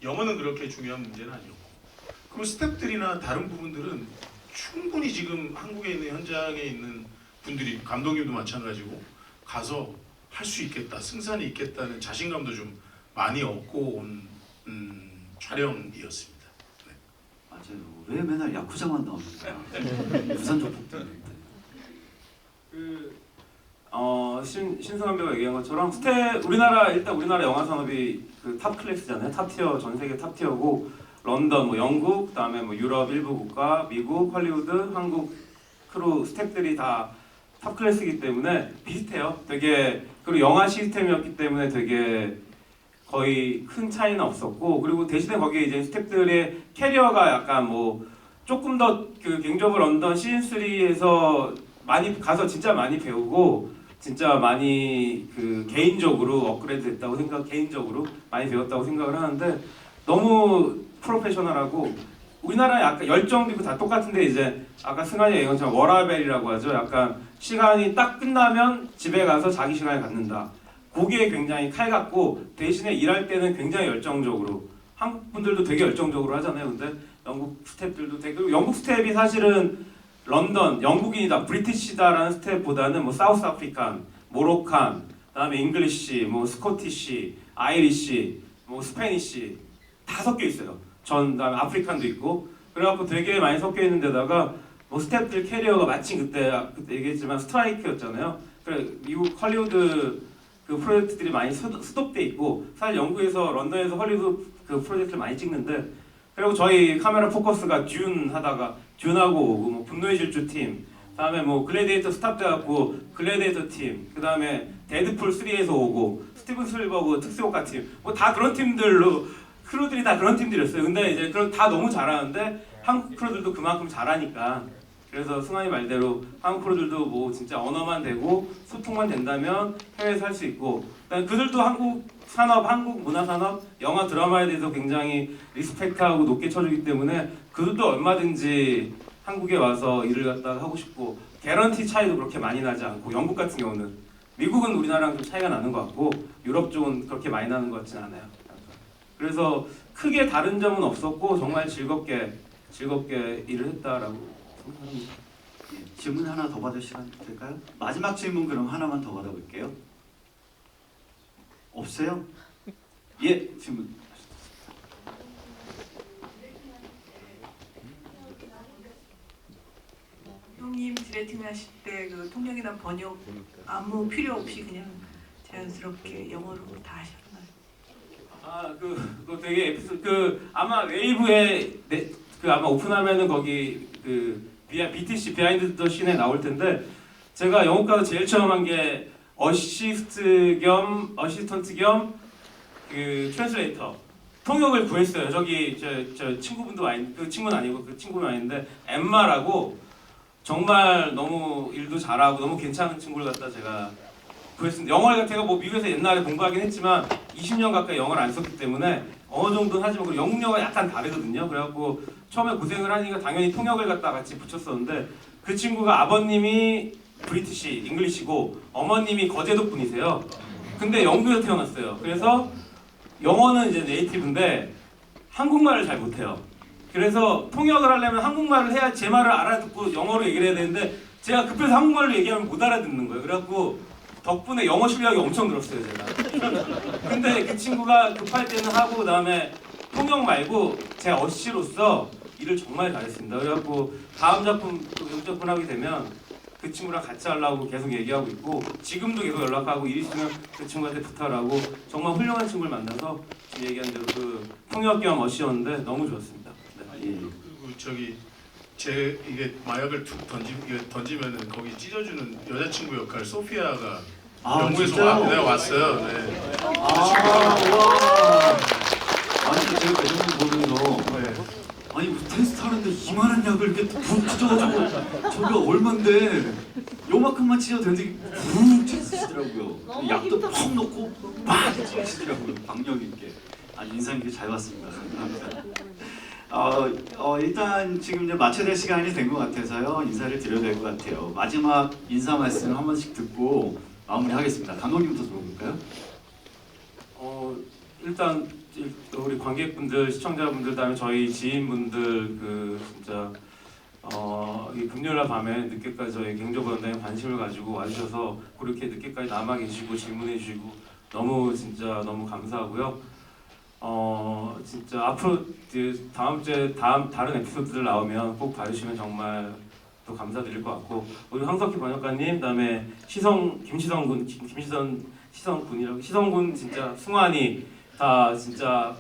영어는 그렇게 중요한 문제는 아니었고 그리고 스태프들이나 다른 부분들은 충분히 지금 한국에 있는 현장에 있는 분들이 감독님도 마찬가지고 가서 할 수 있겠다, 승산이 있겠다는 자신감도 좀 많이 얻고 온 촬영이었습니다. 네. 맞아요. 왜 맨날 야쿠자만 나옵니까? 부산 조폭 때문에. 신승환 배우가 얘기한 것처럼 우리나라 영화 산업이 그 탑 클래스잖아요. 탑 티어, 전 세계 탑 티어고 런던, 영국, 그다음에 유럽 일부 국가, 미국, 헐리우드, 한국 크루 스태프들이 다 탑 클래스이기 때문에 비슷해요. 되게 그리고 영화 시스템이었기 때문에 되게 거의 큰 차이는 없었고 그리고 대신에 거기에 이제 스태프들의 캐리어가 약간 조금 더 그 갱즈 오브 런던 시즌 3에서 많이 가서 진짜 많이 배우고 진짜 많이 그 개인적으로 업그레이드 됐다고 개인적으로 많이 배웠다고 생각을 하는데 너무 프로페셔널하고 우리나라 약간 열정도 있고 다 똑같은데 이제 아까 승환이 얘기한 것처럼 워라벨이라고 하죠. 약간 시간이 딱 끝나면 집에 가서 자기 시간을 갖는다. 거기에 굉장히 칼같고 대신에 일할 때는 굉장히 열정적으로 한국 분들도 되게 열정적으로 하잖아요. 근데 영국 스태프들도 되게 영국 스태프이 사실은 런던 영국인이다 브리티시다라는 스텝보다는 사우스 아프리칸, 모로칸, 그다음에 잉글리시, 스코티시, 아이리시, 스페니시 다 섞여 있어요. 그다음에 아프리칸도 있고 그래갖고 되게 많이 섞여 있는 데다가 스태프들 캐리어가 마침 그때 얘기했지만 스트라이크였잖아요. 그래 미국 헐리우드 그 프로젝트들이 많이 스톱돼 있고 사실 영국에서 런던에서 헐리우드 그 프로젝트를 많이 찍는데 그리고 저희 카메라 포커스가 듄 하다가 듄하고 오고 분노의 질주 팀, 다음에 뭐 글래디에이터 스탑 돼갖고 글래디에이터 팀, 그 다음에 데드풀 3에서 오고 스티븐 스필버그 특수효과 팀, 뭐 다 그런 팀들로 크루들이 다 그런 팀들이었어요. 근데 이제 그런 다 너무 잘하는데 한국 크루들도 그만큼 잘하니까 그래서 승환이 말대로 한국 크루들도 뭐 진짜 언어만 되고 소통만 된다면 해외에서 할 수 있고 그들도 한국 산업, 한국 문화 산업, 영화 드라마에 대해서 굉장히 리스펙트하고 높게 쳐주기 때문에 그들도 얼마든지 한국에 와서 일을 갖다가 하고 싶고 개런티 차이도 그렇게 많이 나지 않고 영국 같은 경우는 미국은 우리나라랑 좀 차이가 나는 것 같고 유럽 쪽은 그렇게 많이 나는 것 같진 않아요. 그래서 크게 다른 점은 없었고 정말 즐겁게 일을 했다라고 생각합니다. 예, 질문 하나 더 받을 시간 될까요? 마지막 질문 그럼 하나만 더 받아볼게요. 없어요? 예, 질문. 형님 디렉팅 하실 때 그 통역이나 번역 아무 필요 없이 그냥 자연스럽게 영어로 다 하셨나요? 그거 되게 에피소드 아마 웨이브에 그 아마 오픈하면은 거기 그 BTC 비하인드 더 씬에 나올 텐데 제가 영국 가서 제일 처음 한 게 어시스턴트 겸 그 트랜슬레이터 통역을 구했어요. 저기 저 친구분도 그 친구는 아니고 그 친구는 아닌데 엠마라고 정말 너무 일도 잘하고 너무 괜찮은 친구를 갖다 제가 구했습니다. 영어를 제가 뭐 미국에서 옛날에 공부하긴 했지만 20년 가까이 영어를 안 썼기 때문에 어느 정도는 하지만 그리고 영국 영어가 약간 다르거든요. 그래갖고 처음에 고생을 하니까 당연히 통역을 갖다 같이 붙였었는데 그 친구가 아버님이 브리티시 잉글리시고 어머님이 거제도 분이세요. 근데 영국에서 태어났어요. 그래서 영어는 이제 네이티브인데 한국말을 잘 못해요. 그래서 통역을 하려면 한국말을 해야 제 말을 알아듣고 영어로 얘기를 해야 되는데 제가 급해서 한국말로 얘기하면 못 알아듣는 거예요. 그래갖고 덕분에 영어 실력이 엄청 늘었어요, 제가. 근데 그 친구가 급할 때는 하고 그다음에 통역 말고 제 어시로서 일을 정말 잘했습니다. 그래갖고 다음 작품 또 영작분 하게 되면 그 친구랑 같이 하려고 계속 얘기하고 있고 지금도 계속 연락하고 일 있으면 그 친구한테 부탁하고 정말 훌륭한 친구를 만나서 지금 얘기한 대로 그 통역 겸 어시였는데 너무 좋았습니다. 네. 예. 그리고 저기 제 이게 마약을 툭 던지면은 거기 찢어주는 여자친구 역할 소피아가 영국에서 진짜요? 왔어요. 네. 와. 아니 제가 매번 보면서 아니 무슨 테스트 하는데 이만한 약을 이렇게 푹 찢어가지고 저기가 얼만데 요만큼만 찢어도 되는데 푹 찢으시더라고요. 약도 퍽 넣고 막 찢으시더라고요. 박력 있게. 아주 인상 깊게 잘 봤습니다. 감사합니다. 일단 지금 이제 마쳐야 될 시간이 된 것 같아서요. 인사를 드려야 될 것 같아요. 마지막 인사 말씀 한 번씩 듣고 마무리하겠습니다. 감독님부터 들어볼까요? 일단 우리 관객분들, 시청자분들, 다음에 저희 지인분들 그 진짜 이 금요일날 밤에 늦게까지 저희 경조번단에 관심을 가지고 와주셔서 그렇게 늦게까지 남아 계시고 질문해 주시고 너무 진짜 너무 감사하고요. 진짜 앞으로 다음 주에 다른 에피소드들 나오면 꼭 봐주시면 정말 또 감사드릴 것 같고 우리 황석희 번역가님, 그다음에 김시성군 진짜 승환이 다 진짜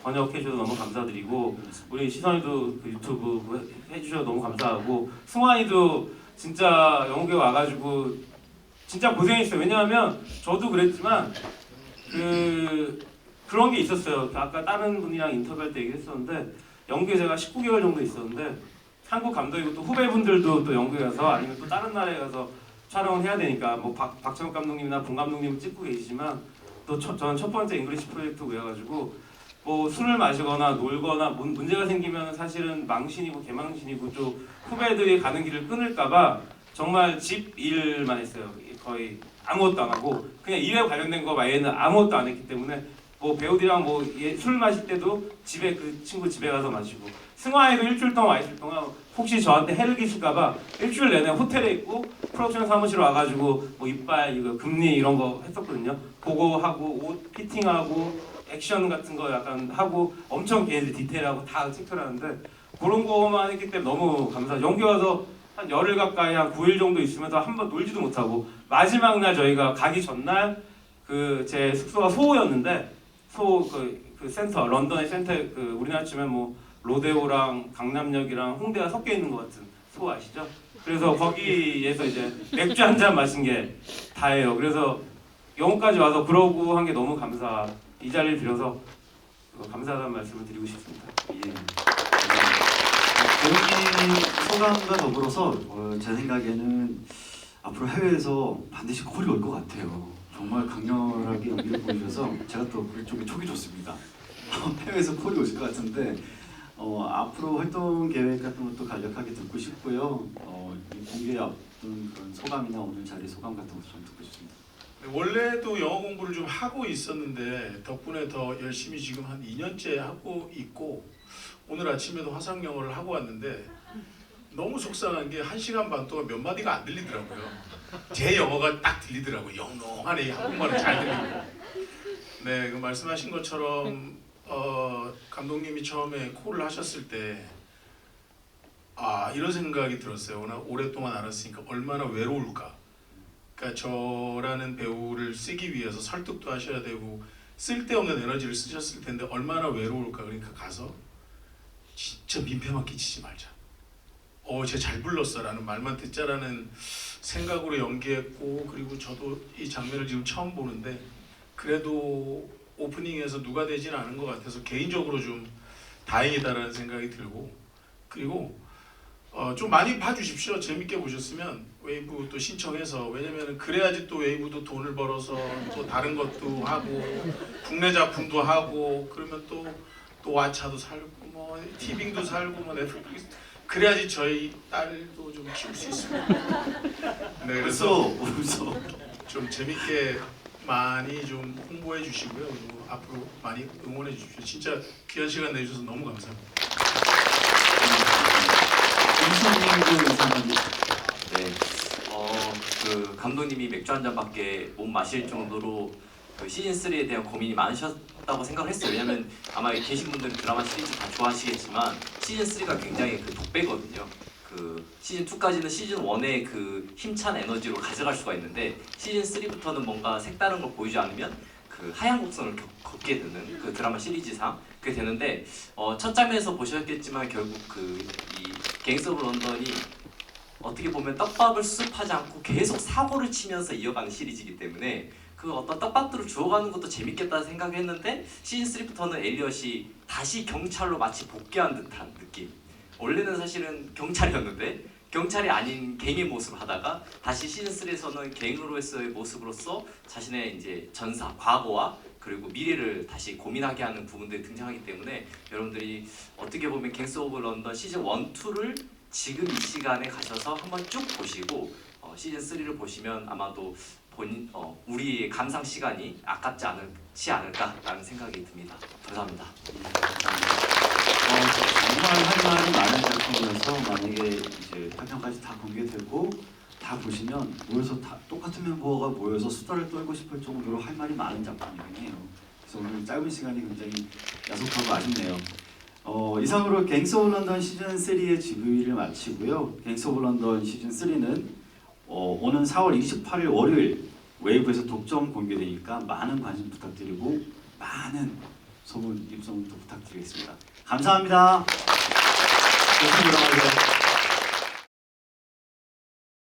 번역해 주셔서 너무 감사드리고 우리 시선이도 그 유튜브 해주셔서 너무 감사하고 승환이도 진짜 영국에 와가지고 진짜 고생했어요. 왜냐하면 저도 그랬지만 그런 게 있었어요. 아까 다른 분이랑 인터뷰할 때 얘기했었는데 영국에 제가 19개월 정도 있었는데 한국 감독이고 또 후배분들도 또 영국에 가서 아니면 또 다른 나라에 가서 촬영을 해야 되니까 뭐 박찬욱 감독님이나 본 감독님은 찍고 계시지만 또 저는 첫 번째 잉글리시 프로젝트여가지고 뭐 술을 마시거나 놀거나 문제가 생기면 사실은 망신이고 개망신이고 또 후배들이 가는 길을 끊을까봐 정말 집 일만 했어요. 거의 아무것도 안 하고 그냥 일에 관련된 거 말고는 아무것도 안 했기 때문에 뭐 배우들이랑 뭐 술 마실 때도 집에 그 친구 집에 가서 마시고 승화에도 일주일 동안 와 있을 동안 혹시 저한테 해를 끼칠까봐 일주일 내내 호텔에 있고 프로덕션 사무실 와가지고 뭐 이빨 이거 금리 이런 거 했었거든요. 보고 하고 옷 피팅하고 액션 같은 거 약간 하고 엄청 걔네들 디테일하고 다 체크를 하는데 그런 거만 했기 때문에 너무 감사해요. 영국에 와서 한 열흘 가까이 한 9일 정도 있으면서 한 번 놀지도 못하고 마지막 날 저희가 가기 전날 그 제 숙소가 소호였는데 그 센터 런던의 센터 그 우리나라 치면 뭐 로데오랑 강남역이랑 홍대가 섞여 있는 것 같은 소 아시죠? 그래서 거기에서 이제 맥주 한 잔 마신 게 다예요. 그래서 영어까지 와서 그러고 한 게 너무 이 자리를 빌어서 감사하다는 말씀을 드리고 싶습니다. 예. 배우님 소감과 더불어서 제 생각에는 앞으로 해외에서 반드시 콜이 올 것 같아요. 정말 강렬하게 연기를 보여주셔서 제가 또 그쪽에 촉이 좋습니다. 해외에서 콜이 오실 것 같은데 앞으로 활동 계획 같은 것도 간략하게 듣고 싶고요. 이 공개 앞둔 그런 소감이나 오늘 자리 소감 같은 것도 좀 듣고 싶습니다. 원래도 영어 공부를 좀 하고 있었는데 덕분에 더 열심히 지금 한 2년째 하고 있고 오늘 아침에도 화상 영어를 하고 왔는데 너무 속상한 게 1시간 반 동안 몇 마디가 안 들리더라고요. 제 영어가 딱 들리더라고요. 영롱하네. 한국말은 잘 들리고. 네, 그 말씀하신 것처럼 감독님이 처음에 콜을 하셨을 때 이런 생각이 들었어요. 워낙 오랫동안 알았으니까 얼마나 외로울까. 그러니까 저라는 배우를 쓰기 위해서 설득도 하셔야 되고 쓸데없는 에너지를 쓰셨을 텐데 얼마나 외로울까. 그러니까 가서 진짜 민폐만 끼치지 말자. 쟤 잘 불렀어 라는 말만 듣자라는 생각으로 연기했고 그리고 저도 이 장면을 지금 처음 보는데 그래도 오프닝에서 누가 되지는 않은 것 같아서 개인적으로 좀 다행이다라는 생각이 들고 그리고 좀 많이 봐주십시오. 재밌게 보셨으면 웨이브 또 신청해서 왜냐면 그래야지 또 웨이브도 돈을 벌어서 또 다른 것도 하고 국내 작품도 하고 그러면 또 왓챠도 살고 뭐 티빙도 살고 뭐 넷플릭스 그래야지 저희 딸도 좀 키울 수 있습니다. 네, 그래서 좀 재밌게 많이 좀 홍보해 주시고요. 그리고 앞으로 많이 응원해 주십시오. 진짜 귀한 시간 내주셔서 너무 감사합니다. 네, 그 감독님이 맥주 한 잔밖에 못 마실 정도로 그 시즌 3에 대한 고민이 많으셨다고 생각을 했어요. 왜냐면 아마 계신 분들은 드라마 시리즈 다 좋아하시겠지만 시즌 3가 굉장히 그 독배거든요. 그 시즌 2까지는 시즌 1의 그 힘찬 에너지로 가져갈 수가 있는데 시즌 3부터는 뭔가 색다른 걸 보이지 않으면 그 하얀 곡선을 걷게 되는 그 드라마 시리즈상 그게 되는데 첫 장면에서 보셨겠지만 결국 그 이 갱스 오브 런던이 어떻게 보면 떡밥을 수습하지 않고 계속 사고를 치면서 이어가는 시리즈이기 때문에 그 어떤 떡밥들을 주워가는 것도 재밌겠다 생각했는데 시즌 3부터는 엘리엇이 다시 경찰로 마치 복귀한 듯한 느낌. 원래는 사실은 경찰이었는데 경찰이 아닌 갱의 모습을 하다가 다시 시즌 3에서는 갱으로서의 모습으로서 자신의 이제 전사, 과거와 그리고 미래를 다시 고민하게 하는 부분들이 등장하기 때문에 여러분들이 어떻게 보면 갱스 오브 런던 시즌 1, 2를 지금 이 시간에 가셔서 한번 쭉 보시고 시즌 3를 보시면 아마도 우리의 감상 시간이 아깝지 않을까라는 생각이 듭니다. 감사합니다. 정말 할 말이 많은 작품이어서 만약에 이제 8편까지 다 공개되고 다 보시면 모여서 다 똑같은 멤버가 모여서 수다를 떨고 싶을 정도로 할 말이 많은 작품이긴 해요. 그래서 오늘 짧은 시간이 굉장히 야속하고 아쉽네요. 이상으로 갱스 오브 런던 시즌 3의 GV를 마치고요. 갱스 오브 런던 시즌 3는 오는 4월 28일 월요일 웨이브에서 독점 공개되니까 많은 관심 부탁드리고 많은 소문 입소문도 부탁드리겠습니다. 감사합니다. 열심히 돌아가세요.